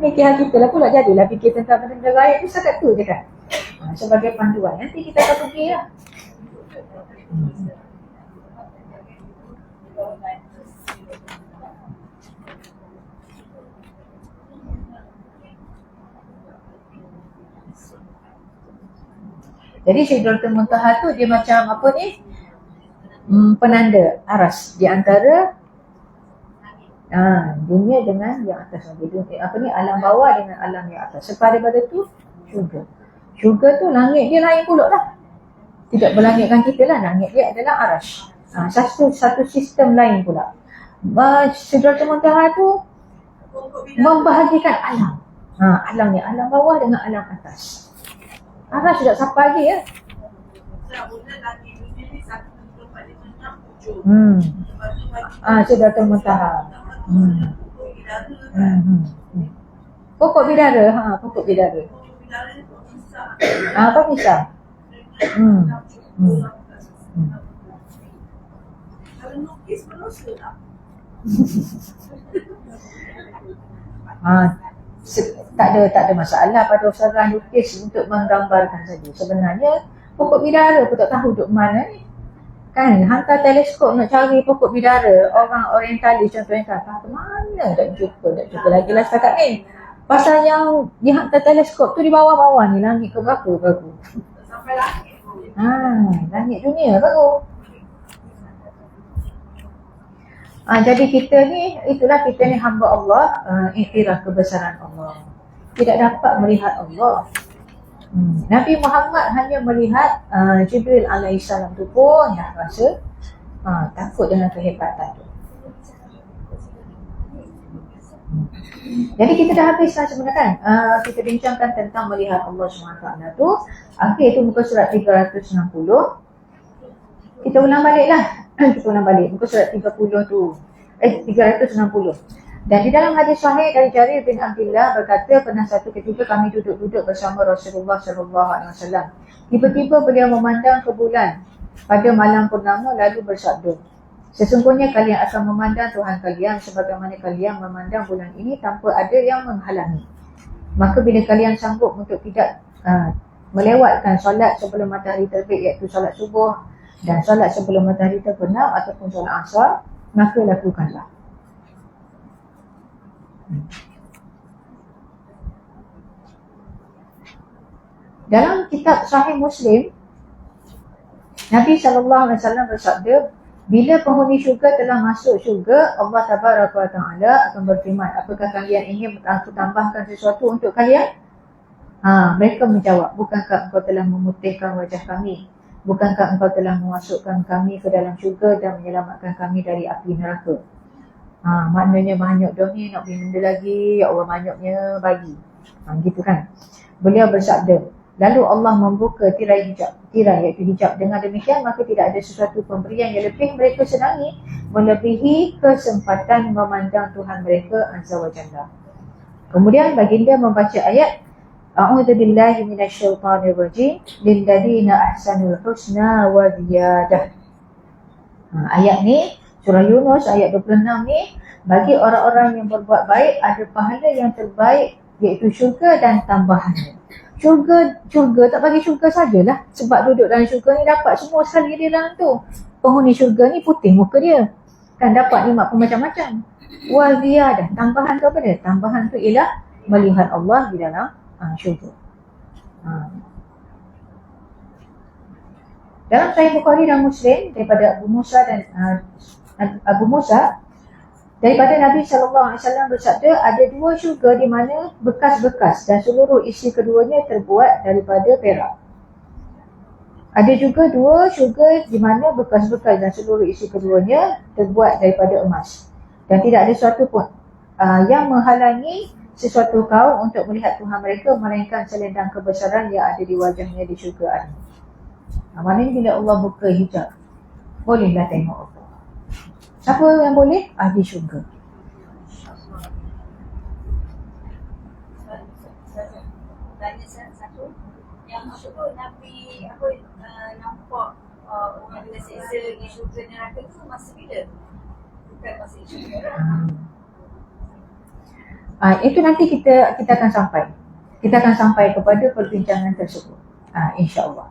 Mikir hati kita lah pula, jadilah fikir tentang benda gaib tu setakat tu je kan. Sebagai panduan. Nanti kita akan pergi lah. Jadi Sidratul Muntaha tu dia macam apa ni? Penanda aras di antara dunia dengan yang atas lagi. Alam bawah dengan alam yang atas. Separuh daripada tu syurga. Syurga tu langit dia lain pula lah. Tidak berlangitkan kita lah. Langit dia adalah aras. Satu sistem lain pula. Sidratul Muntaha tu membahagikan alam. Alamnya alam bawah dengan alam atas. Aras sudah siapa lagi ya? Sidratul Muntaha. Pokok bidara. Pokok bidara. Apa bisa? Kalau lukis berdosa tak? Tak ada masalah pada usaha lukis untuk menggambarkan saja. Sebenarnya pokok bidara pun tak tahu duduk mana ni. Kan hantar teleskop nak cari pokok bidara, orang orientalis contohnya kata mana tak jumpa lagi lah setakat ni. Pasal yang dihantar teleskop tu di bawah-bawah ni, langit ke berapa baru. Sampai langit. Langit dunia baru. Jadi kita ni, itulah kita ni hamba Allah, iktiraf kebesaran Allah. Tidak dapat melihat Allah. Nabi Muhammad hanya melihat Jibril alaihissalam tu pun dah rasa takut dengan kehebatan tu. Jadi kita dah habis lah sebenarnya kan. Kita bincangkan tentang melihat Allah SWT tu. Akhir tu muka surat 360. Kita ulang balik lah. Muka surat 30 tu 360. Dan di dalam hadis sahih dari Jarir bin Abdullah berkata, pernah satu ketika kami duduk-duduk bersama Rasulullah SAW. Tiba-tiba beliau memandang ke bulan pada malam purnama lalu bersabda, sesungguhnya kalian akan memandang Tuhan kalian sebagaimana kalian memandang bulan ini tanpa ada yang menghalangi. Maka bila kalian sanggup untuk tidak melewatkan solat sebelum matahari terbit, iaitu solat subuh dan solat sebelum matahari terbenam ataupun solat asar, maka lakukanlah. Dalam kitab Sahih Muslim, Nabi SAW bersabda, bila penghuni syurga telah masuk syurga, Allah Tabaraka wa Ta'ala akan berfirman, apakah kalian ingin aku tambahkan sesuatu untuk kalian? Mereka menjawab, bukankah engkau telah memutihkan wajah kami? Bukankah engkau telah memasukkan kami ke dalam syurga dan menyelamatkan kami dari api neraka? Maknanya banyak dah ni, nak beli benda lagi, ya Allah banyaknya bagi. Gitu kan. Beliau bersabda, lalu Allah membuka tirai iaitu hijab. Dengan demikian maka tidak ada sesuatu pemberian yang lebih mereka senangi melebihi kesempatan memandang Tuhan mereka Azza wa Jalla. Kemudian baginda membaca ayat A'udzubillahi minasyaitonirrajim lilladzina ahsanul husna wa ziyadah. Ayat ni surah Yunus ayat 26 ni, bagi orang-orang yang berbuat baik ada pahala yang terbaik iaitu syurga dan tambahannya. Syurga tak bagi syurga sajalah, sebab duduk dalam syurga ni dapat semua sekali di dalam tu. Penghuni syurga ni putih muka dia, kan dapat nikmat macam-macam. Wa ziyadah, tambahan tu apa dia? Tambahan tu ialah melihat Allah di dalam syurga. Dalam Sahih Bukhari dan Muslim daripada Abu Musa daripada Nabi SAW bersabda, ada dua syurga di mana bekas-bekas dan seluruh isi keduanya terbuat daripada perak. Ada juga dua syurga di mana bekas-bekas dan seluruh isi keduanya terbuat daripada emas. Dan tidak ada sesuatu pun yang menghalangi sesuatu kaum untuk melihat Tuhan mereka melainkan selendang kebesaran yang ada di wajahnya di syurga ada. Maknanya bila Allah buka hijab, bolehlah tengok Allah. Siapa yang boleh? Ahli syurga. Tanya satu yang apa tu Nabi apa nampak orang bila seksa di syurga neraka tu masa bila? Bukan masa syurga. Itu nanti kita akan sampai. Kita akan sampai kepada perbincangan tersebut. InsyaAllah.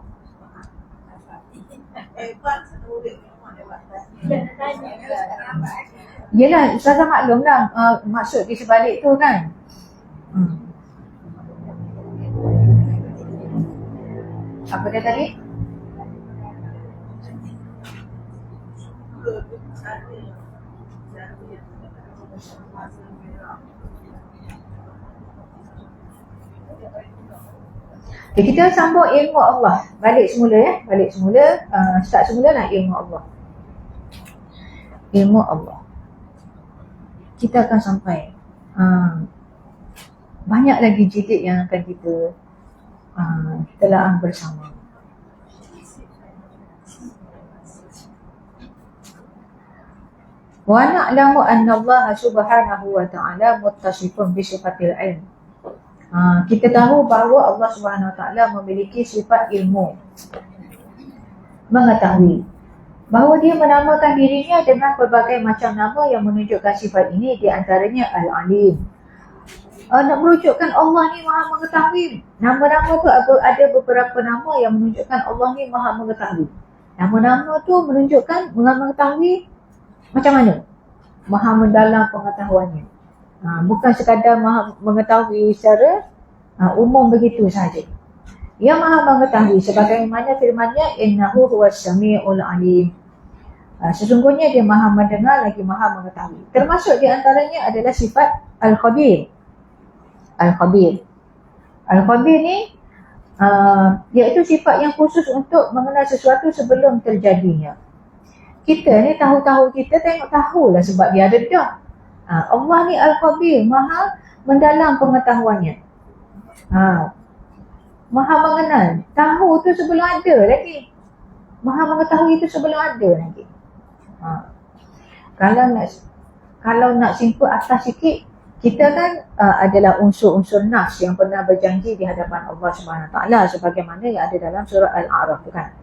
Yelah, Ustazah maklum lah maksud di sebalik tu kan. Apa dia tadi? Okay, kita sambung ilmu Allah. Balik semula ya. Start semula lah ilmu Allah. Ilmu Allah. Kita akan sampai. Banyak lagi jilid yang akan kita telaah bersama. Wa na'lamu anna Allah subhanahu wa ta'ala muttasifun bi sifatil ilm. Kita tahu bahawa Allah Subhanahu Wa Taala memiliki sifat ilmu, mengetahui, bahawa dia menamakan dirinya dengan pelbagai macam nama yang menunjukkan sifat ini, di antaranya Al-Alim. Nak merujukkan Allah ni maha mengetahui. Nama-nama tu ada beberapa nama yang menunjukkan Allah ni maha mengetahui. Nama-nama tu menunjukkan maha mengetahui macam mana? Maha mendalam pengetahuannya. Bukan sekadar maha mengetahui secara umum begitu sahaja. Ia maha mengetahui sebagaimana firman-Nya, innahu huwas samiul alim. Sesungguhnya dia maha mendengar lagi maha mengetahui. Termasuk di antaranya adalah sifat al-khabir. Al-khabir. Al-khabir ni iaitu sifat yang khusus untuk mengenal sesuatu sebelum terjadinya. Kita ni tahu-tahu kita tahulah sebab dia ada dah. Allah ni Al-Khabir, maha mendalam pengetahuannya. Maha mengenal. Tahu tu sebelum ada lagi. Maha mengetahui itu sebelum ada lagi. Kalau nak simpul atas sikit, kita kan adalah unsur-unsur nafs yang pernah berjanji di hadapan Allah Subhanahu Wa Taala sebagaimana yang ada dalam surah Al-A'raf tu kan.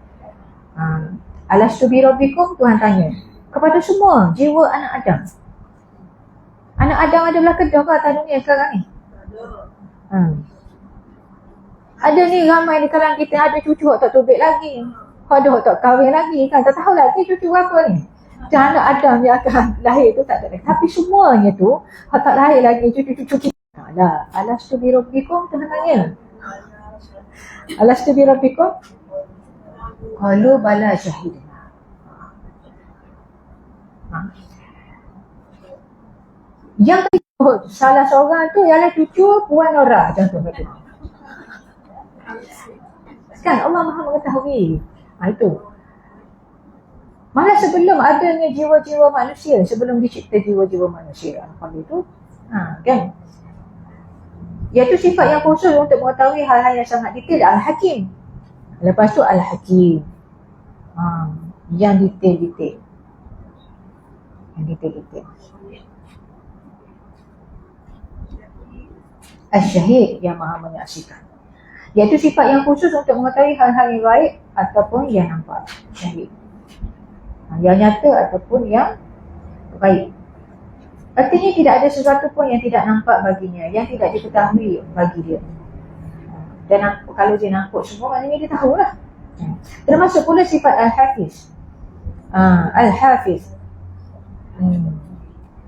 Alastu bi rabbikum, Tuhan tanya kepada semua jiwa anak Adam. Anak Adam ada belah kedah ke atas dunia sekarang ni? Ada ni ramai di kalangan kita, ada cucu tak tubik lagi, ada tak kahwin lagi kan, tak tahu lagi cucu apa ni. Macam anak Adam yang akan lahir tu tak ada lagi. Tapi semuanya tu tak lahir lagi cucu-cucu kita lah. Alastu bi rabbikum, Tuhan tanya. Alastu bi rabbikum? Qalu bala syahidna. Yang salah seorang tu ialah cucu Puan Nora, contoh tu. Kan Allah maha mengetahui. Itu. Malah sebelum adanya jiwa-jiwa manusia, sebelum dicipta jiwa-jiwa manusia, apa itu? Kan? Iaitu sifat yang khusus untuk mengetahui hal-hal yang sangat detail. Al-Hakim. Lepas tu Al-Hakim. Yang detail-detail. Yang detail-detail. Al-Syahid, yang maha menyaksikan. Iaitu sifat yang khusus untuk mengetahui hal-hal yang baik ataupun yang nampak. Syahid. Yang nyata ataupun yang baik. Artinya tidak ada sesuatu pun yang tidak nampak baginya, yang tidak diketahui bagi dia. Dan kalau dia nampak semua, maknanya dia tahulah. Termasuk pula sifat Al-Hafiz. Al-Hafiz.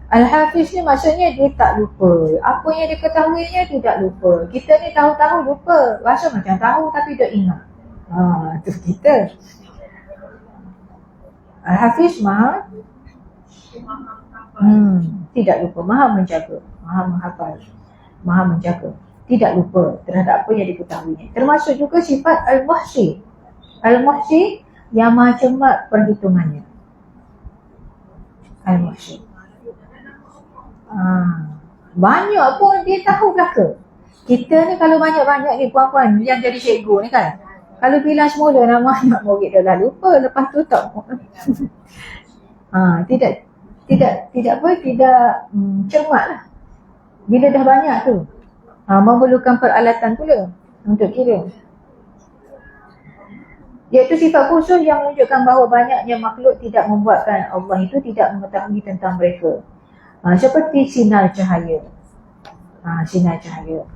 Al-Hafiz ni maksudnya dia tak lupa. Apa yang dia ketahuinya tidak lupa. Kita ni tahu-tahu lupa. Rasa macam tahu tapi tak ingat. Tu kita. Al-Hafiz maha tidak lupa, maha menjaga, maha menghafal, maha menjaga, tidak lupa terhadap apa yang diketahuinya. Termasuk juga sifat Al-Muhsi. Al-Muhsi yang maha cermat perhitungannya. Al-Muhsi. Banyak pun dia tahu belaka. Kita ni kalau banyak-banyak ni puan-puan yang jadi cikgu ni kan, kalau bilang semula nama anak murid dah lupa, lepas tu tak. Tidak cermat lah. Bila dah banyak tu, memerlukan peralatan pula untuk kira. Iaitu sifat khusus yang menunjukkan bahawa banyaknya makhluk tidak membuatkan Allah itu tidak mengetahui tentang mereka. Seperti sinar cahaya. Sinar cahaya.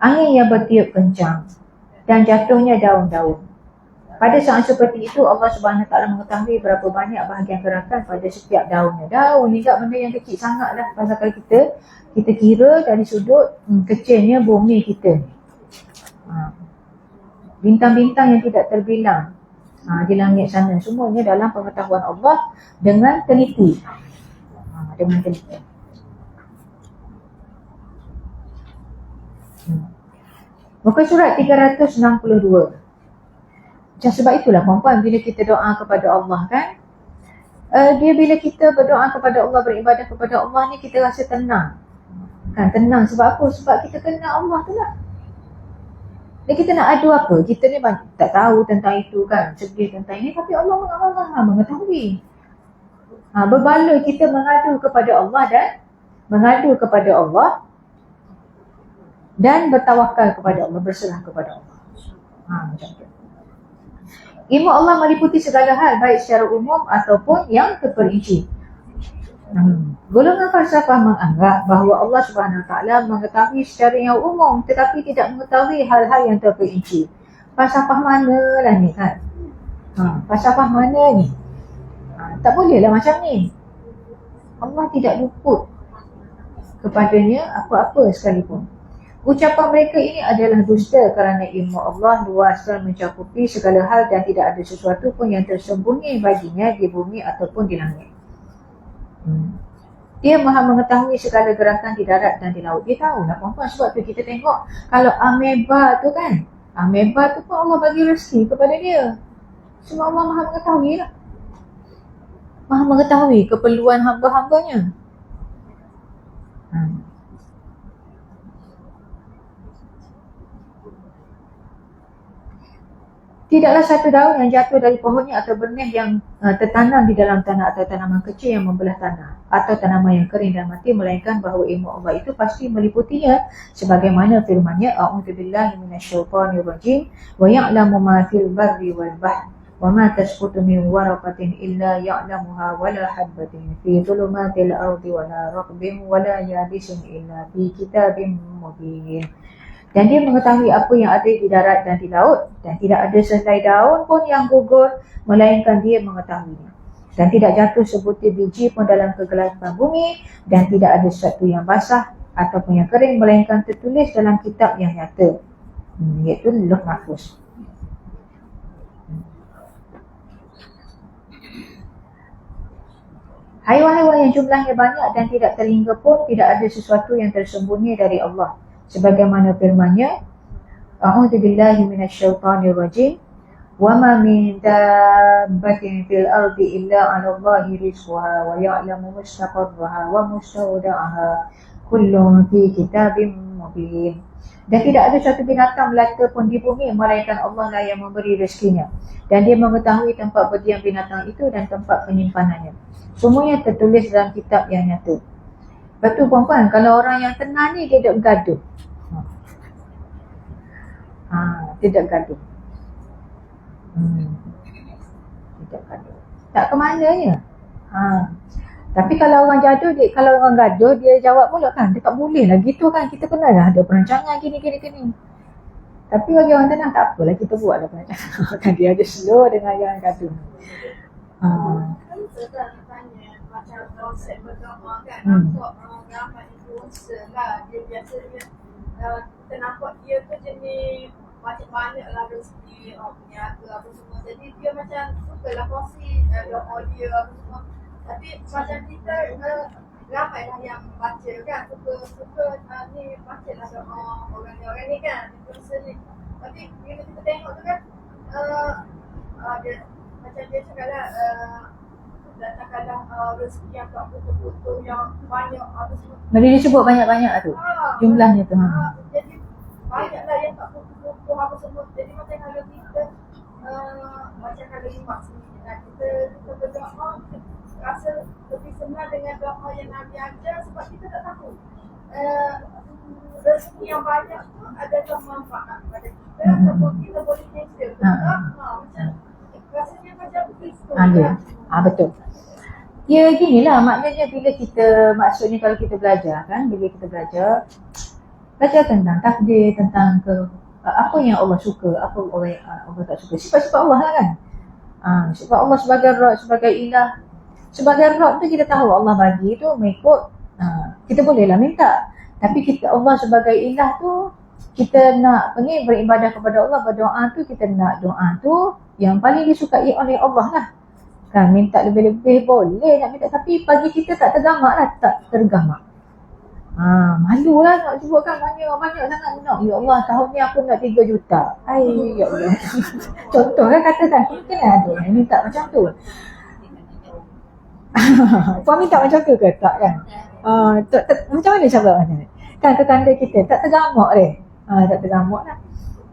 Angin yang bertiup kencang dan jatuhnya daun-daun. Pada saat seperti itu Allah Subhanahu Taala mengetahui berapa banyak bahagian gerakan pada setiap daunnya. Daun ni tak benda yang kecil sangat lah. Pasal kalau kita kira dari sudut kecilnya bumi kita ni. Bintang-bintang yang tidak terbilang di langit sana, semuanya dalam pengetahuan Allah dengan teliti. Dengan teliti. Muka surat 362. Sebab itulah puan-puan, bila kita doa kepada Allah kan, bila kita berdoa kepada Allah, beribadah kepada Allah ni, kita rasa tenang. Kan tenang sebab apa? Sebab kita kenal Allah tu lah. Dan kita nak adu apa? Kita ni tak tahu tentang itu kan, sedih tentang ini, tapi Allah mengetahui. Berbaloi kita mengadu kepada Allah dan bertawakal kepada Allah, berserah kepada Allah. Macam tu. Ilmu Allah meliputi segala hal, baik secara umum ataupun yang terperinci. Golongan falsafah menganggap bahawa Allah Subhanahu Taala mengetahui secara yang umum tetapi tidak mengetahui hal-hal yang terperinci. Falsafah manalah ni kan? Falsafah mana ni? Tak bolehlah macam ni. Allah tidak luput kepadanya apa-apa sekalipun. Ucapan mereka ini adalah dusta kerana ilmu Allah luas dan mencakupi segala hal dan tidak ada sesuatu pun yang tersembunyi baginya di bumi ataupun di langit. Dia maha mengetahui segala gerakan di darat dan di laut. Dia tahu lah puan-puan. Sebab tu kita tengok kalau ameba tu kan, ameba tu pun Allah bagi rezeki kepada dia. Semua Allah maha mengetahui lah. Maha mengetahui keperluan hamba-hambanya. Tidaklah satu daun yang jatuh dari pohonnya atau benih yang tertanam di dalam tanah atau tanaman kecil yang membelah tanah atau tanaman yang kering dan mati, melainkan bahawa ilmu Allah itu pasti meliputinya sebagaimana firman-Nya, a'udzubillahi minasyaitonirrajim, wa ya'lamu ma fil barri wal bahri wa ma tasqutu min waraqatin illa ya'lamuha wa la habbatin fi dhulumatil ardi wa la ratbin wa la yabisin illa fi kitabim mubin. Dan dia mengetahui apa yang ada di darat dan di laut, dan tidak ada sehelai daun pun yang gugur melainkan dia mengetahuinya. Dan tidak jatuh sebutir biji pun dalam kegelapan bumi, dan tidak ada sesuatu yang basah ataupun yang kering melainkan tertulis dalam kitab yang nyata, iaitu Lauh Mahfuz. Haiwan-haiwan yang jumlahnya banyak dan tidak terhingga pun tidak ada sesuatu yang tersembunyi dari Allah. Sebagaimana firman-Nya, a'udzubillahi minasyaitonirrajim, wa ma min dabbatin fil ardi illa 'ala Allahi rizquha wa ya'lamu mustaqarraha wa mustawda'aha kullun fi kitabim mubin. Dan tidak ada satu binatang melata pun di bumi melainkan Allah lah yang memberi rezekinya, dan dia mengetahui tempat berdiam binatang itu dan tempat penyimpanannya. Semuanya tertulis dalam kitab yang nyata. Betul puan-puan, kalau orang yang tenang ni dia tak gaduh. Tidak gaduh. Tidak gaduh. Tak ke mananya. Tapi kalau orang gaduh, dia jawab pula kan, dia tak boleh lah gitu kan, kita kena lah ada perancangan gini. Tapi bagi orang tenang tak apalah, kita buat lah perancangan. Kan dia ada slow dengan yang gaduh. Macam konsep bergambar kan, nampak orang ramai influencer lah, dia biasanya kita nampak dia tu jenis macam banyak lah rezeki, peniaga apa semua, jadi dia macam suka lah kongsi audio apa semua. Tapi macam kita ramai lah yang baca kan, suka ni baca lah orang ni kan, influencer ni. Tapi bila kita tengok tu kan, dia macam dia cakap lah, katakanlah rezeki yang tak betul-betul yang banyak apa semua. Mari dia sebut banyak-banyak tu. Jumlahnya tu. Jadi banyaklah yang tak betul-betul apa semua. Jadi macam kalau kita macam kalau imak sendiri kan, kita berdoa, kita rasa lebih senang dengan doa yang Nabi ajar sebab kita tak tahu rezeki yang banyak tu adakah manfaat pada kita ataupun kita boleh cancel ke tak. Macam rasanya macam begitu. Betul. Ya ginilah maknanya bila kita, maksudnya kalau kita belajar kan, bila kita belajar tentang takdir, tentang apa yang Allah suka, apa Allah tak suka, sifat-sifat Allah lah kan. Sifat Allah sebagai Rabb, sebagai Ilah. Sebagai Rabb tu kita tahu Allah bagi tu mengikut, kita bolehlah minta. Tapi Allah sebagai Ilah tu, kita nak beribadah kepada Allah, berdoa tu kita nak doa tu yang paling disukai oleh Allah lah. Kan minta lebih-lebih boleh nak minta, tapi bagi kita tak tergamak lah, tak tergamak. Malu lah nak sebutkan banyak sangat nak. Ya Allah, tahun ni aku nak 3 juta. Ya Allah. Contoh kan katakan, mungkin ada yang minta macam tu. Puan minta macam tu ke tak kan? Macam mana sahabat mana? Kan ketanda kita tak tergamak deh. Tak tergamak lah.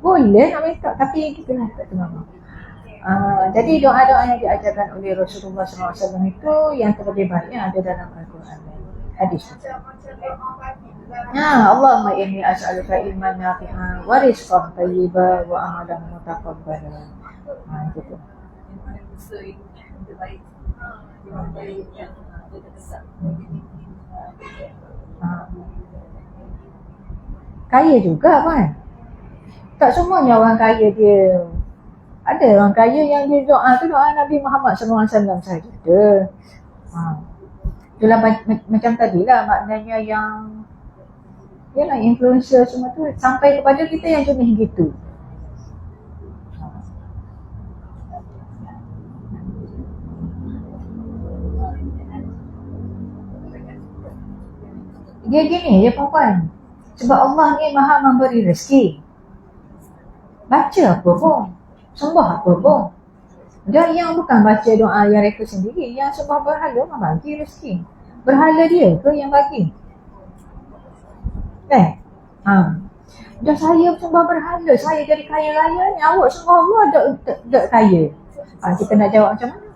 Boleh nak minta tapi kita lah tak tergamak. Jadi doa-doa yang diajarkan oleh Rasulullah SAW itu yang terlebih baiknya ada dalam Al-Quran. Hadis. Allahumma inni as'aluka ilman nafi'an wa rizqan thayyiban wa amalan mutaqabbalan. Itu tu. Kaya juga kan? Tak semuanya orang kaya dia. Ada orang kaya yang dia doa tu doa Nabi Muhammad SAW saja. Itulah macam tadilah maknanya yang yalah influencer semua tu sampai kepada kita yang jenis gitu. Dia gini je perempuan. Sebab Allah ni maha memberi rezeki. Baca apa pun, sembah apa pun. Dan yang bukan baca doa yang reka sendiri, yang sembah berhala mah bagi rezeki. Berhala dia ke yang bagi? Dan saya sembah berhala, saya jadi kaya raya ni, awak sembah Allah tak kaya. Kita nak jawab macam mana?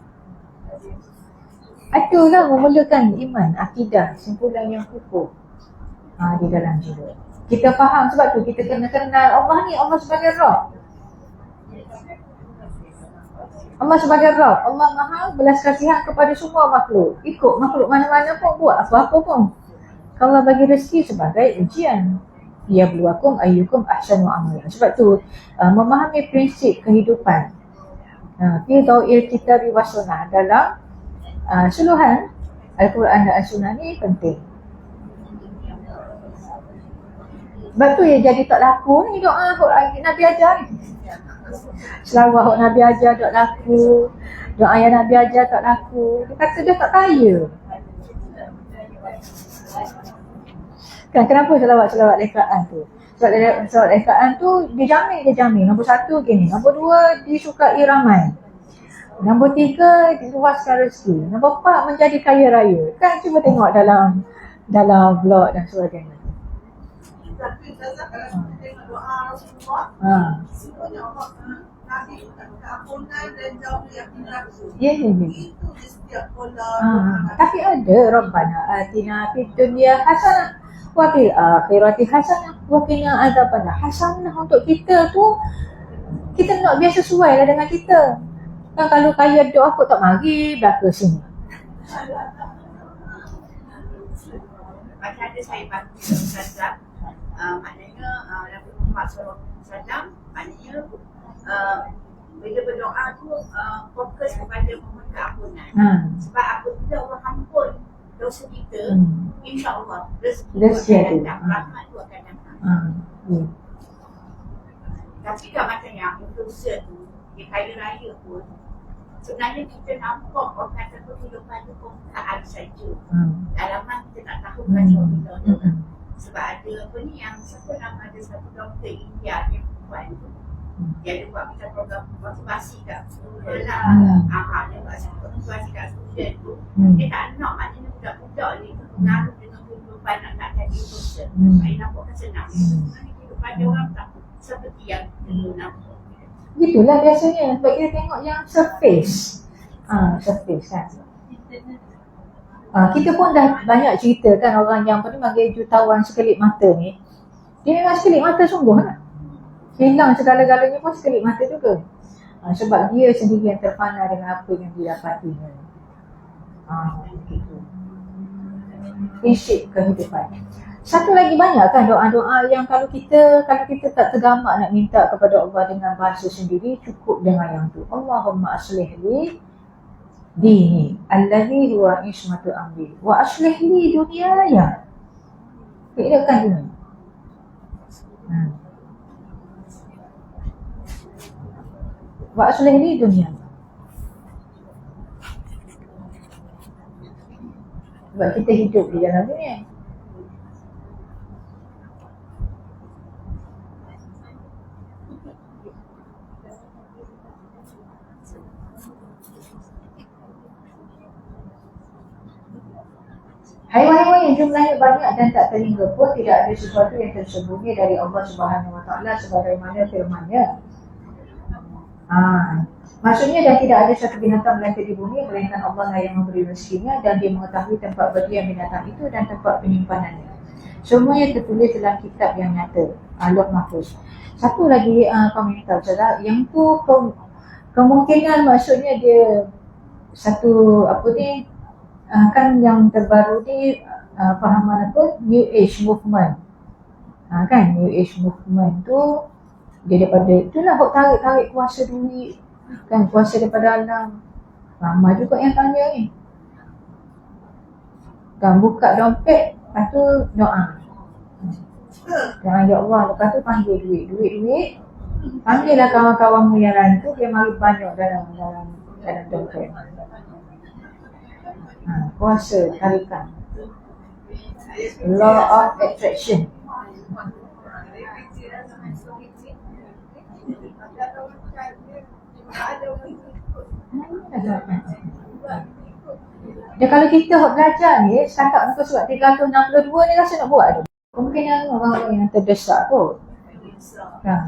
Itulah memulakan iman, akidah, simpulan yang kukuh di dalam jiwa. Kita faham, sebab tu kita kena kenal Allah ni, Allah sebagai Rabb. Allah sebagai Rabb, Allah maha belas kasihan kepada semua makhluk. Ikut makhluk mana-mana pun, buat apa-apa pun. Allah bagi rezeki sebagai ujian. Liyabluwakum ayyukum ahsanu amalan. Sebab tu memahami prinsip kehidupan fi dawil kitab wa sunnah dalam suluhan Al-Quran dan As-Sunnah ni penting. Sebab tu ya jadi tak laku ni doa Nabi ajar ni. Selawat Nabi ajar tak laku, doa yang Nabi ajar tak laku. Dia kata dia tak kaya. Kan kenapa selawat rekaan tu? Selawat rekaan tu dia jamin. Nombor 1 gini, nombor 2 disukai ramai. Nombor 3 diluaskan rezeki. Nombor 4 menjadi kaya raya. Kan cuba tengok dalam blog dan sebagainya. Tapi kalau kita tengok doa Rasulullah, sebenarnya Allah Nabi tak keampunan dan jauh dari neraka. Ya. Itu di setiap pola. Tapi ada Rabbana atina fid dunya hasanah wa fil akhirati hasanah wa qina adzabannar. Hasanah untuk kita tu kita nak biar sesuai lah dengan kita. Kan kalau kaya doa aku tak mari belaka sini. Macam ada saya bantu Ustazah, maknanya Nabi Muhammad SAW maknanya bila berdoa tu fokus kepada memohon keampunan. Sebab apabila Allah ampun dosa kita, insya-Allah rezeki akan datang, rahmat tu akan datang. Tapi kan macam yang influencer tu, dia kaya raya pun, sebenarnya kita nampak orang kata kehidupan tu permukaan saja. Dalaman kita tak tahu macam mana. Sebab ada apa ni yang siapa nama ada satu doktor India yang buat tu. Dia ada buat macam program motivasi kat student lah. Dia buat motivasi kat student tu. Dia tak nak, maknanya budak-budak ni pengaruh dengan kehidupan nak jadi person. Saya nampakkan senang. Kehidupan dia orang tak seperti yang kita nampak. Itulah biasanya sebab kita tengok yang surface. Surface kan. Kita pun dah banyak cerita kan orang yang panggil jutawan sekelip mata ni. Dia memang sekelip mata sungguh kan. Hilang segala-galanya pun sekelip mata juga. Sebab dia sendiri yang terpana dengan apa yang dia dapatinya. Begitu. Prinsip kehidupan. Satu lagi banyak kan doa-doa yang kalau kita tak tergamak nak minta kepada Allah dengan bahasa sendiri, cukup dengan yang tu. Allahumma aslih li dini allazi huwa ismatu amri wa aslih li dunyaya. Fikirkan ini. Wa aslih li dunyaya. Sebab kita hidup di dalam dunia. Haiwan-haiwan yang jumlahnya banyak dan tak terhingga pun tidak ada sesuatu yang tersembunyi dari Allah Subhanahu Wa Taala sebagaimana firman-Nya. Maksudnya dah tidak ada satu binatang melantang di bumi melainkan Allah lah yang memberi rezekinya dan dia mengetahui tempat berdiam binatang itu dan tempat penyimpanannya. Semuanya tertulis dalam kitab yang nyata, Lauh Mahfuz. Satu lagi komentar saudara, yang tu kemungkinan maksudnya dia satu kan yang terbaru ni fahaman apa? New Age Movement. Kan New Age Movement tu dia daripada itulah hok tarik kuasa duit kan, kuasa daripada alam. Ramai juga yang tanya ni kan, buka dompet lepas tu doa ya Allah, lepas tu panggil duit panggillah kawan-kawanmu yang lain tu, dia mari banyak dalam dompet. Kuasa tarikan, law of attraction. Dan kalau kita belajar ni setakat muka surat 362 ni rasa nak buat tu. Kemungkinan orang-orang yang terdesak kot.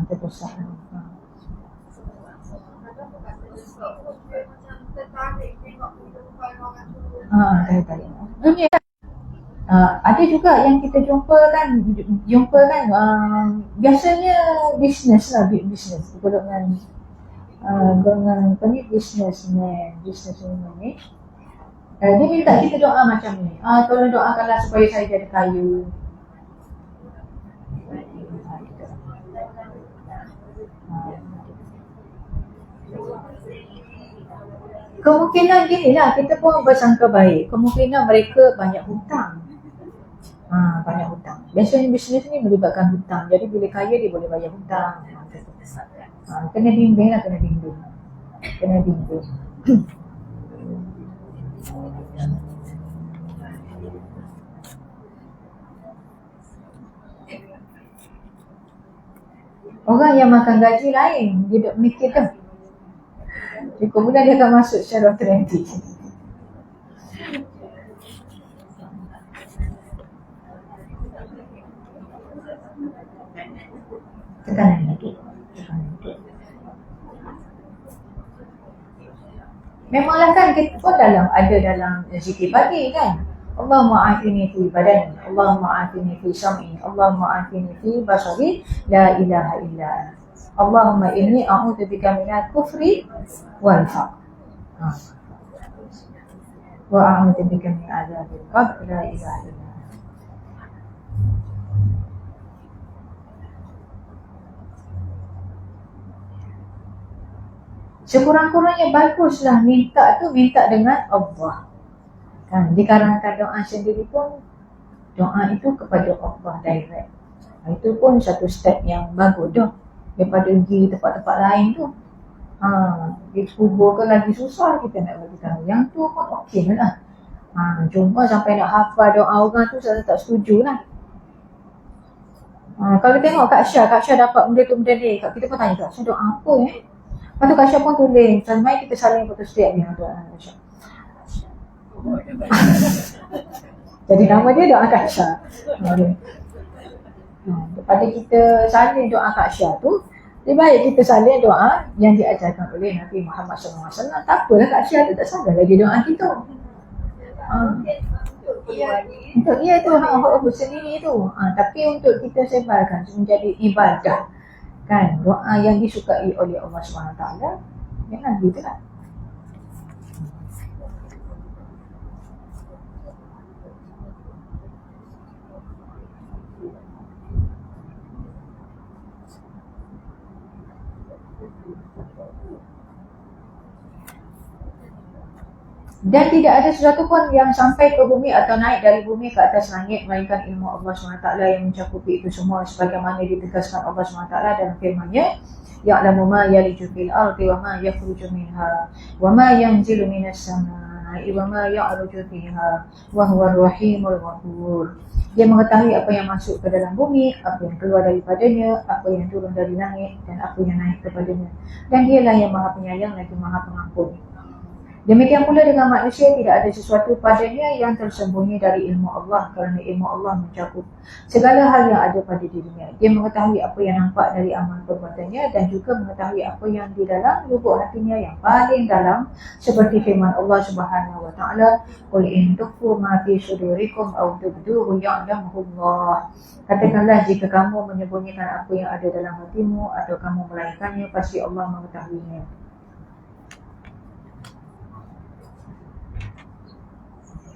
Terdesak. Dunia ada juga yang kita jumpa kan biasanya business golongan businessman ni dia minta kita doa macam ni, tolong doakanlah supaya saya jadi kaya. Kemungkinan gini lah, kita pun bersangka baik, kemungkinan mereka banyak hutang. Banyak hutang. Biasanya bisnes ni melibatkan hutang. Jadi bila kaya dia boleh bayar hutang. Kena bimbing. Orang yang makan gaji lain, dia tak mikir tu. Kemudian dia akan masuk secara otomatik. Tekanan lagi. Memanglah kan kita pun dalam zikir pagi kan. Allahumma afini fi badani, Allahumma afini fi sam'i, Allahumma afini fi basari, la ilaha illa anta. Allahumma inni a'udzubika minal kufri wal faqr. Wa a'udzubika min adzabil qabr, la ilaha illa anta. Sekurang-kurangnya baguslah minta dengan Allah. Kan dikarenakan doa sendiri pun doa itu kepada Allah direct. Itu pun satu step yang bagus dah daripada pergi tempat-tempat lain tu. Di kubur ke lagi susah kita nak bagi tahu. Yang tu pun okey lah. Cuma sampai nak hafal doa orang tu saya tak setuju lah. Kalau tengok Kak Syah dapat benda tu benda ni, kita pun tanya Kak Syah doa apa Lepas tu Kak Syah pun tulis, mari kita saling foto setiap ni doa Kak Syah. Jadi nama dia doa Kak Syah. Daripada kita salin doa Kak Syah tu, lebih baik kita salin doa yang diajarkan oleh Nabi Muhammad SAW. Tak apalah Kak Syah tu tak salah lagi doa kita. Untuk dia tu hak sendiri tu. Tapi untuk kita sebarkan menjadi ibadah, kan, doa yang disukai oleh Allah SWT, jangan gitu lah. Dan tidak ada sesuatu pun yang sampai ke bumi atau naik dari bumi ke atas langit melainkan ilmu Allah SWT yang mencakupi itu semua, sebagaimana ditegaskan Allah SWT dalam firman-Nya, ya'lamu ma yaliju fil ardi wa ma yakhruju minha wa ma yanzilu minas samaa'i wa ma ya'ruju fiha wa huwar rahimul ghafur. Dia mengetahui apa yang masuk ke dalam bumi, apa yang keluar daripadanya, apa yang turun dari langit dan apa yang naik kepadanya. Dan dialah yang Maha Penyayang lagi Maha Pengampun. Demikian pula dengan manusia, tidak ada sesuatu padanya yang tersembunyi dari ilmu Allah, kerana ilmu Allah mencakup segala hal yang ada pada dirinya. Dia mengetahui apa yang nampak dari amal perbuatannya dan juga mengetahui apa yang di dalam lubuk hatinya yang paling dalam, seperti firman Allah Subhanahu wa taala, "Qul in tukhfu ma fi sudurikum aw tubduhu ya'lamuhu Allah." Katakanlah, jika kamu menyembunyikan apa yang ada dalam hatimu atau kamu melahirkannya, pasti Allah mengetahuinya.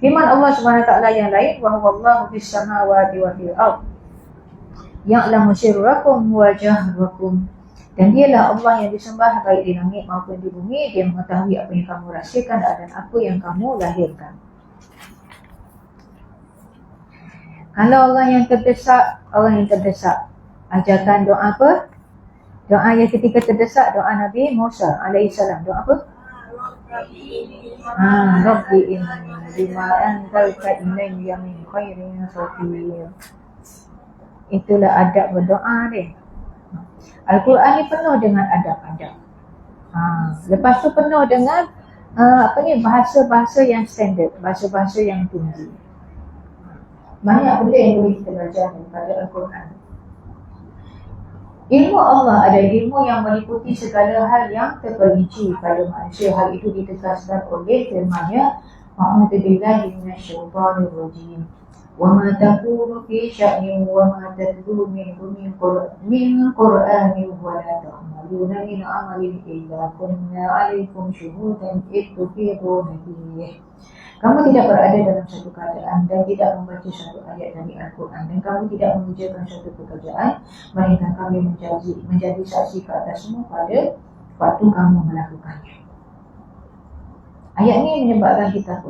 Firman Allah SWT yang lain, wa huwallahu fis samawati wa fil ardh ya'lamu sirrakum wa jahrakum. Dan dialah Allah yang disembah baik di langit maupun di bumi. Dia mengetahui apa yang kamu rahsiakan dan apa yang kamu lahirkan. Kalau orang yang terdesak, ajarkan doa apa? Doa yang ketika terdesak, doa Nabi Musa alaihissalam. Doa apa? Rabbi inni bima anzalta ilayya min khairin faqir. Itulah adab berdoa dia. Al-Quran ni penuh dengan adab-adab. Lepas tu penuh dengan bahasa-bahasa yang standard, bahasa-bahasa yang tinggi. Banyak benda yang boleh kita belajar daripada Al-Quran. Ilmu Allah adalah ilmu yang meliputi segala hal yang terperinci pada manusia. Hal itu ditegaskan oleh firman-Nya, "A'udzu billahi minasyaitonir rajim. Wa ma takunu fi sya'nin wa ma tatlu minhu min qur'anin wa la ta'maluna min 'amalin illa kunna 'alaikum syuhudan idh tufiduna fihi." Kamu tidak berada dalam satu keadaan dan tidak membaca satu ayat dari Al-Quran, dan kamu tidak mengerjakan satu pekerjaan, melainkan kami menjadi saksi ke atasmu pada waktu kamu melakukannya. Ayat ini menyebabkan kita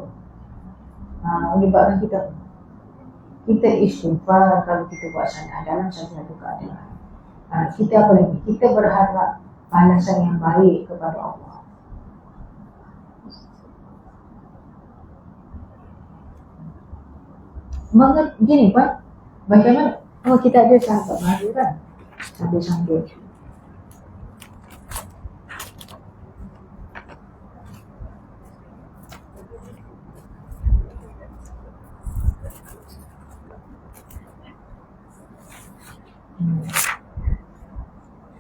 kita istighfar kalau kita buat salah dalam satu keadaan. Kita apa lagi? Kita berharap balasan yang baik kepada Allah. Gini Pak, bagaimana? Kita ada sahabat baru kan? Sambil-sambil.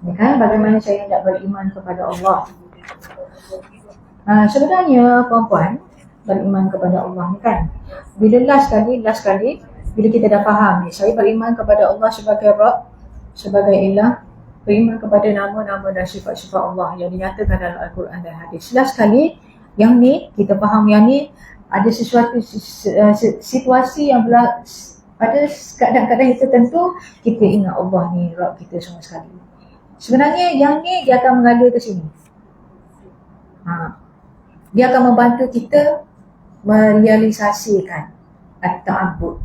Ini kan bagaimana saya tidak beriman kepada Allah. Sebenarnya perempuan beriman kepada Allah ni kan, bila last kali bila kita dah faham ni, saya beriman kepada Allah sebagai Rabb, sebagai Ilah, beriman kepada nama-nama dan sifat-sifat Allah yang dinyatakan dalam Al-Quran dan hadis. Last kali yang ni kita faham, yang ni ada sesuatu situasi yang pada kadang-kadang tertentu kita ingat Allah ni Rabb kita semua sekali. Sebenarnya yang ni dia akan mengalir ke sini. Dia akan membantu kita merealisasikan at-ta'abbud.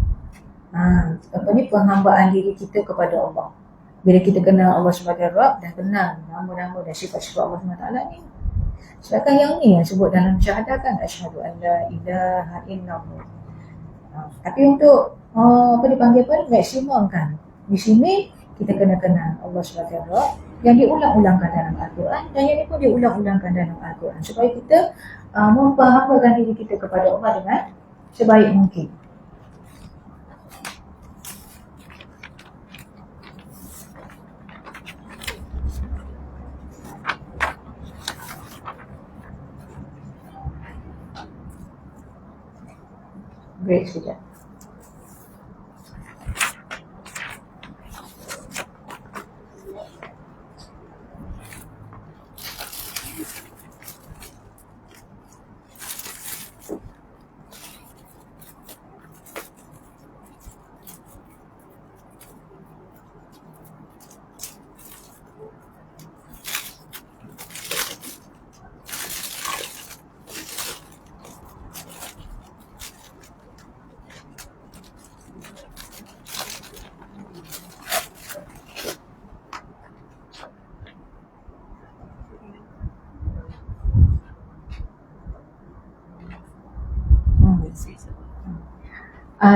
Penghambaan diri kita kepada Allah. Bila kita kenal Allah sebagai Rabb dan kenal nama-nama dan sifat-sifat Allah SWT ni. Sedangkan yang ni yang sebut dalam syahadah kan, asyhadu an la ilaha illallah. Tapi untuk maksimum kan. Di sini kita kena kenal Allah sebagai Rabb, yang diulang-ulangkan dalam Al-Quran, dan yang ini pun diulang-ulangkan dalam Al-Quran supaya kita memperhambakan diri kita kepada Allah dengan sebaik mungkin. Break sekejap.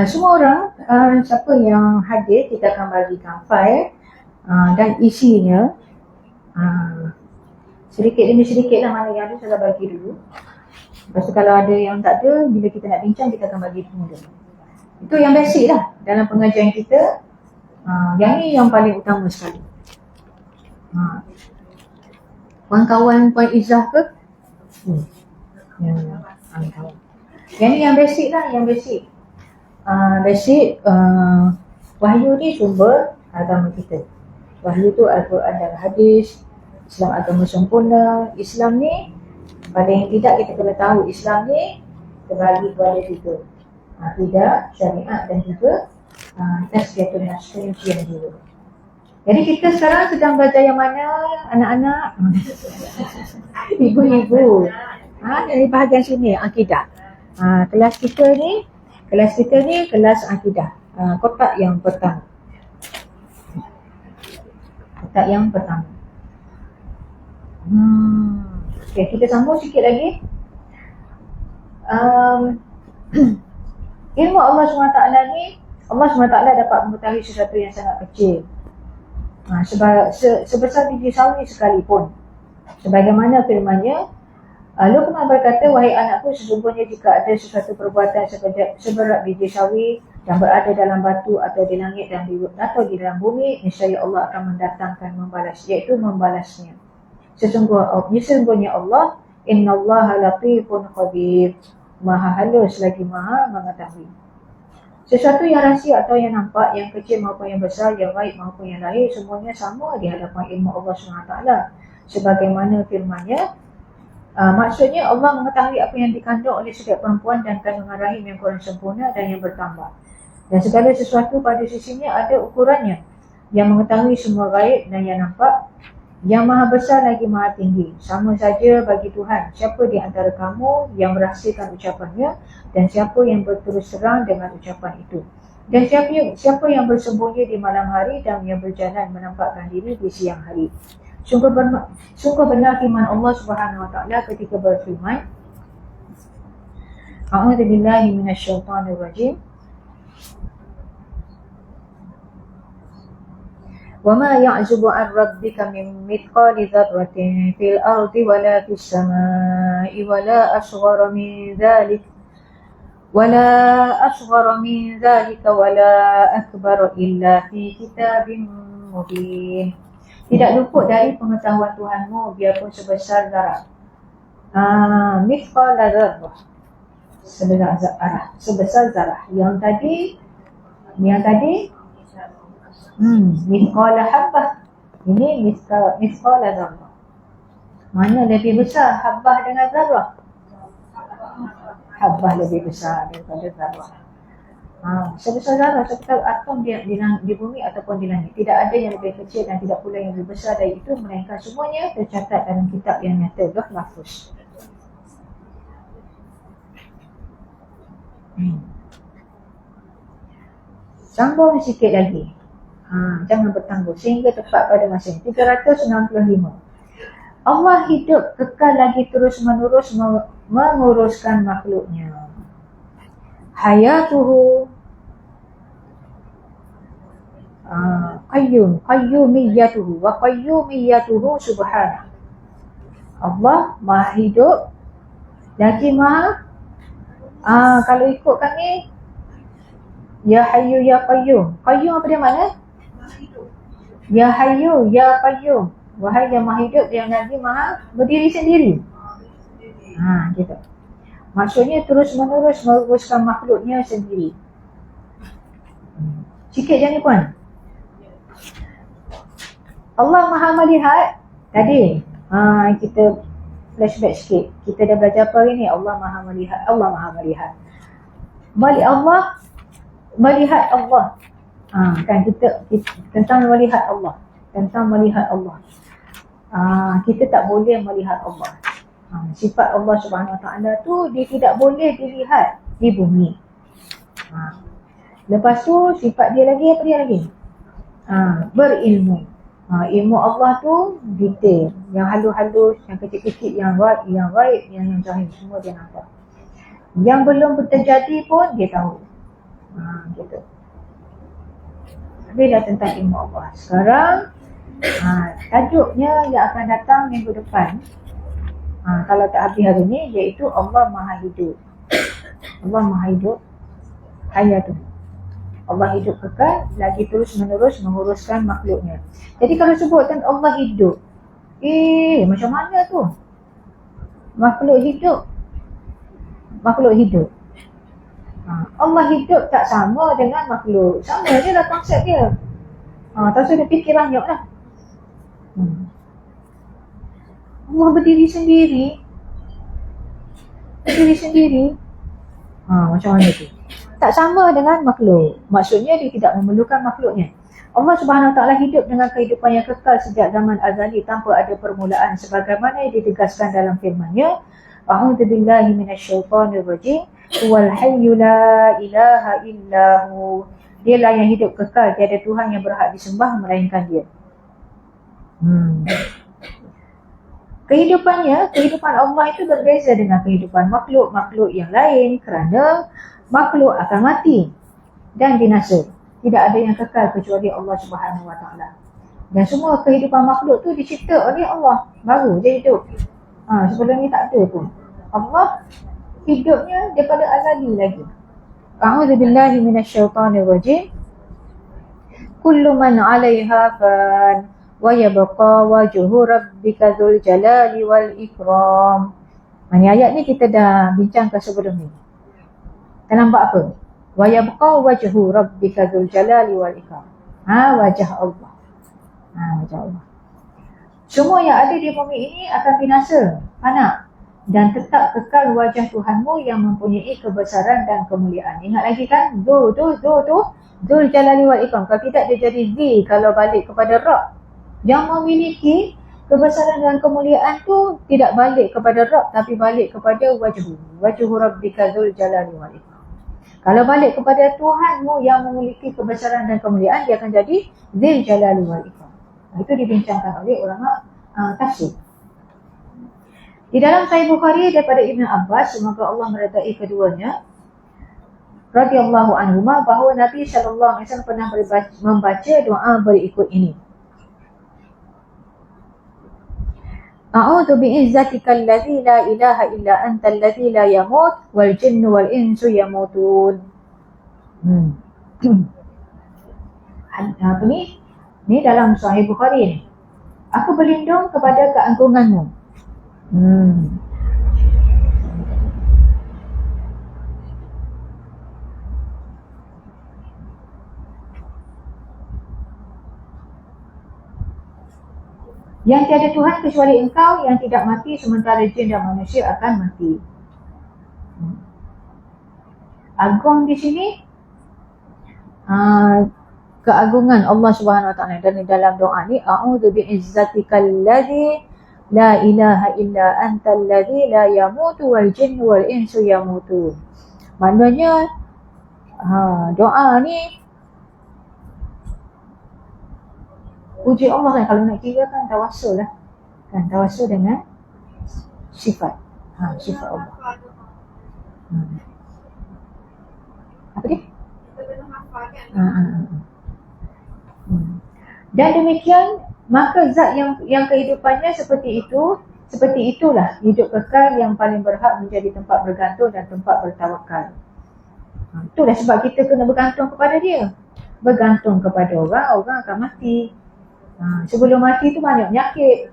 Semua orang, siapa yang hadir, kita akan bagikan file dan isinya sedikit demi sedikit lah, mana yang ada saya bagi dulu. Lepas tu kalau ada yang tak ada, bila kita nak bincang kita akan bagi dulu. Itu yang basic lah dalam pengajian kita. Yang ni yang paling utama sekali. Kawan-kawan Puan Izzah ke? Yang ni yang basic lah, yang basic. Wahyu ni sumber agama kita. Wahyu tu Al-Quran dan hadis. Islam agama sempurna. Islam ni paling tidak kita kena tahu Islam ni terbagi kepada tiga: akidah, syariat dan juga tazkiyatun nafs, penyucian jiwa. Jadi kita sekarang sedang belajar yang mana, anak-anak? Ibu-ibu. Dari bahagian sini akidah. Kelas kita ni kelas akidah. Kotak yang pertama. Okay, kita sambung sikit lagi. Ilmu Allah SWT ni, Allah SWT dapat mengetahui sesuatu yang sangat kecil, sebesar biji sawi sekalipun. Sebagaimana firman-Nya, Luqman berkata, wahai anakku, sesungguhnya jika ada sesuatu perbuatan seberat biji sawi yang berada dalam batu atau di langit dan atau di dalam bumi, niscaya Allah akan mendatangkan membalasnya. Sesungguhnya Allah, innallaha latifun khabir, maha halus lagi maha mengetahui. Sesuatu yang rahsia atau yang nampak, yang kecil maupun yang besar, yang baik maupun yang lahir, semuanya sama di hadapan ilmu Allah SWT. Sebagaimana firman-Nya, maksudnya Allah mengetahui apa yang dikandung oleh setiap perempuan dan kandungan rahim yang kurang sempurna dan yang bertambah. Dan segala sesuatu pada sisinya ada ukurannya, yang mengetahui semua gaib dan yang nampak, yang maha besar lagi maha tinggi. Sama saja bagi Tuhan siapa di antara kamu yang merahsiakan ucapannya dan siapa yang berterus terang dengan ucapan itu, dan siapa yang bersembunyi di malam hari dan yang berjalan menampakkan diri di siang hari. Sungguh benar firman Allah Subhanahu Wa Taala ketika berfirman, A'udzubillahi minasyaitonirrajim. Wa ma ya'zubu 'an rabbika min mithqali dzarratin fil ardi wala fis samaa'i wala asghara min dzalik wala akbar illa fi kitabim mubin. Tidak luput dari pengetahuan Tuhanmu biarpun sebesar zarah. Mithqala dzarrah, sebesar zarah. Yang tadi mithqala habbah. Ini mithqala dzarrah. Mana lebih besar, habbah dengan zarrah? Habbah lebih besar daripada zarrah. Sebesar zarah, sekitar atom di bumi ataupun di langit. Tidak ada yang lebih kecil dan tidak pula yang lebih besar dari itu, melainkan semuanya tercatat dalam kitab yang nyata, Lauh Mahfuz. Sambung sikit lagi. Jangan bertangguh sehingga tepat pada masa 365. Allah hidup kekal lagi terus menerus menguruskan makhluknya. Hayatuhu Qayyum, qayyumiyatuhu wa qayyumiyatuhu subhanah. Allah maha hidup lagi maha kalau ikutkan ni ya hayyu ya qayyum. Qayyum apa dia makna? Ya hayyu ya qayyum, wahai yang maha hidup yang lagi maha berdiri sendiri. Gitu. Maksudnya terus menerus menguruskan makhluknya sendiri. Sikit je ni puan. Allah maha melihat. Tadi kita flashback sikit. Kita dah belajar apa hari ni? Allah maha melihat. Allah maha melihat. Allah melihat Allah. Kan kita tentang melihat Allah. Tentang melihat Allah. Kita tak boleh melihat Allah. Sifat Allah Subhanahu Wa Taala tu dia tidak boleh dilihat di bumi. Lepas tu sifat dia lagi apa dia lagi? Berilmu. Ilmu Allah tu detail, yang halus-halus, yang kecil-kecil, yang gaib, yang zahir, semua dia nampak. Yang belum terjadi pun dia tahu. Gitu. Tapi dah tentang ilmu Allah. Sekarang tajuknya yang akan datang minggu depan, kalau tak habis hari ni, iaitu Allah Maha Hidup. Allah Maha Hidup hayatun. Allah hidup kekal, lagi terus menerus menguruskan makhluknya. Jadi kalau sebutkan Allah hidup, macam mana tu? Makhluk hidup. Allah hidup tak sama dengan makhluk. Sama je lah konsep dia. Tak usah dia fikir banyak lah. Allah berdiri sendiri. Macam mana tu? Tak sama dengan makhluk. Maksudnya dia tidak memerlukan makhluknya. Allah Subhanahu Wa Taala hidup dengan kehidupan yang kekal sejak zaman azali tanpa ada permulaan, sebagaimana yang ditegaskan dalam firman-Nya, A'udzu billahi minasyaitonir rajim, wal hayyu la ilaha illahu. Dialah yang hidup kekal, tiada Tuhan yang berhak disembah melainkan Dia. Kehidupan Allah itu berbeza dengan kehidupan makhluk yang lain kerana makhluk akan mati dan binasa. Tidak ada yang kekal kecuali Allah Subhanahu Wa Taala. Dan semua kehidupan makhluk tu dicipta oleh Allah. Baru dia hidup. Sebelum ni tak ada pun. Allah hidupnya daripada azali lagi. A'udzu billahi minasyaitonir rajim. Kullu man 'alaiha fan wa yabqa wajhu rabbika dzul jalali wal ikram. Ayat ni kita dah bincangkan sebelum ni. Dan nampak apa? Wa yabqa wajhu rabbika dzul jalali wal ikram. Wajah Allah. Wajah Allah. Semua yang ada di bumi ini akan binasa, fana, dan tetap kekal wajah Tuhanmu yang mempunyai kebesaran dan kemuliaan. Ingat lagi kan? Dzul jalali wal ikram. Kalau tidak dia jadi Z kalau balik kepada Rabb. Yang memiliki kebesaran dan kemuliaan tu tidak balik kepada Rabb tapi balik kepada wajhu rabbika dzul jalali wal ikram. Kalau balik kepada Tuhanmu yang memiliki kebesaran dan kemuliaan, dia akan jadi Dzul Jalali wal Ikram. Itu dibincangkan oleh ulama tafsir. Di dalam Sahih Bukhari daripada Ibn Abbas, semoga Allah meridai keduanya, radhiyallahu anhuma, bahawa Nabi SAW pernah membaca doa berikut ini. A'udzu bi'izzatikal ladzi la ilaha illa antal ladzi la yamut wal jinnu wal insu yamutun. Apa ni? Ni dalam Sahih Bukhari ni. Aku berlindung kepada keagunganmu. Yang tiada Tuhan kecuali Engkau, yang tidak mati sementara jin dan manusia akan mati. Agung di sini keagungan Allah Subhanahu Wa Taala. Dan dalam doa ni, a'udzu bi'izzatikal ladzi la ilaha illa antal ladzi la yamutu wal jinnu wal insu yamutun. Maknanya doa ni puji Allah kan. Kalau nak kira kan tawassul lah. Kan tawassul dengan sifat. Sifat Allah. Apa dia? Dan demikian, maka zat yang kehidupannya seperti itulah hidup kekal yang paling berhak menjadi tempat bergantung dan tempat bertawakal. Itulah sebab kita kena bergantung kepada dia. Bergantung kepada orang akan mati. Sebelum mati tu banyak penyakit.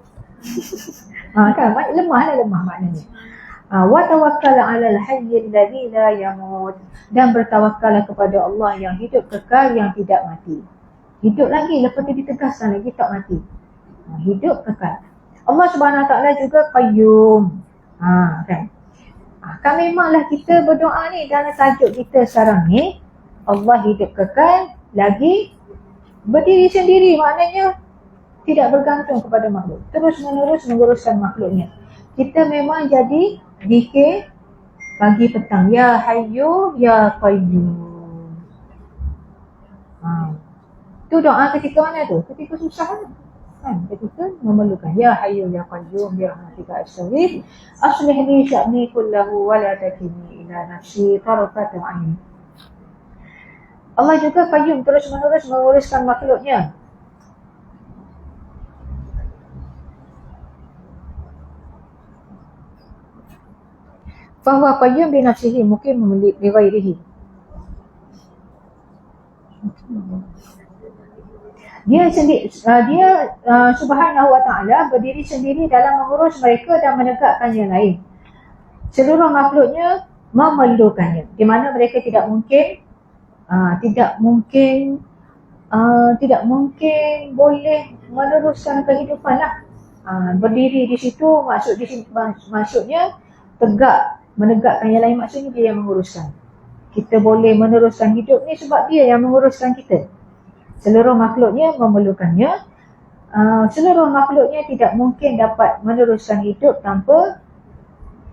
Kan lemah maknanya. Wa tawakkal 'alal hayyil ladzi la yamut, dan bertawakkallah kepada Allah yang hidup kekal yang tidak mati. Hidup lagi, lepas tu ditegaskan lagi tak mati. Hidup kekal. Allah Subhanahu Wa Taala juga Qayyum. Kan? Kan memanglah kita berdoa ni dalam tajuk kita sekarang ni, Allah hidup kekal lagi berdiri sendiri, maknanya tidak bergantung kepada makhluk, terus menerus menguruskan makhluknya. Kita memang jadi zikir pagi petang, ya hayyu ya qayyum. Tu doa ketika mana tu? Ketika susah kan? Ketika memerlukan ya hayyu ya qayyum bi rahmatika astaghith aslih li sya'ni kullahu wa la takilni ila nafsi tarfata 'ain. Allah juga qayyum, terus menerus menguruskan makhluknya. Fahuwa qayyum bi nafsihi mukim li ghairihi. Dia Subhanahu Wa Taala berdiri sendiri dalam mengurus mereka dan menegakkan yang lain. Seluruh makhluknya memerlukannya, di mana mereka tidak mungkin boleh meneruskan kehidupan lah. Berdiri di situ maksudnya tegak, menegakkan yang lain, maksudnya dia yang menguruskan. Kita boleh meneruskan hidup ni sebab dia yang menguruskan kita. Seluruh makhluknya memerlukannya. Seluruh makhluknya tidak mungkin dapat meneruskan hidup tanpa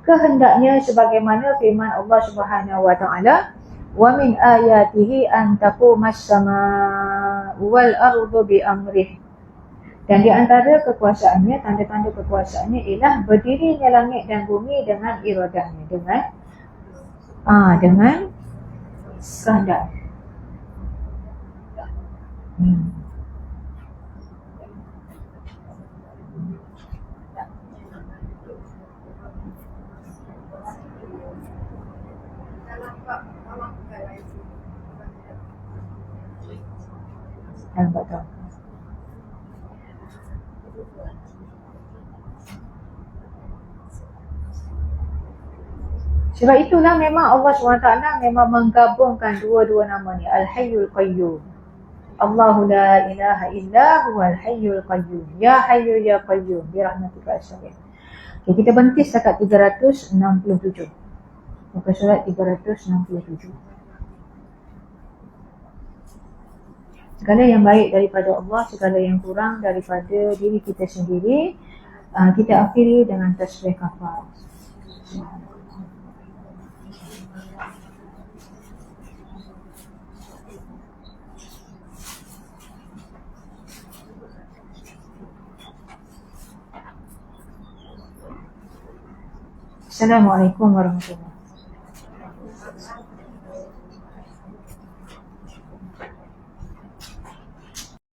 kehendaknya, sebagaimana firman Allah Subhanahu Wa Taala, wa min ayatihi an taqumas samaa'u wal ardu bi amrih. Dan di antara kekuasaannya, tanda-tanda kekuasaannya ialah berdirinya langit dan bumi dengan iradahnya, dengan kehendak. Nampak tak? Sebab itulah memang Allah SWT memang menggabungkan dua-dua nama ni, Al-Hayyul Qayyum. Allahu la ilaha illa huwal hayyul qayyum. Ya hayyu ya qayyum bi rahmatika astaghith. Okay, kita berhenti setakat 367. Muka surat 367. Segala yang baik daripada Allah, segala yang kurang daripada diri kita sendiri, kita akhiri dengan tasbih kafar. Assalamualaikum warahmatullahi wabarakatuh.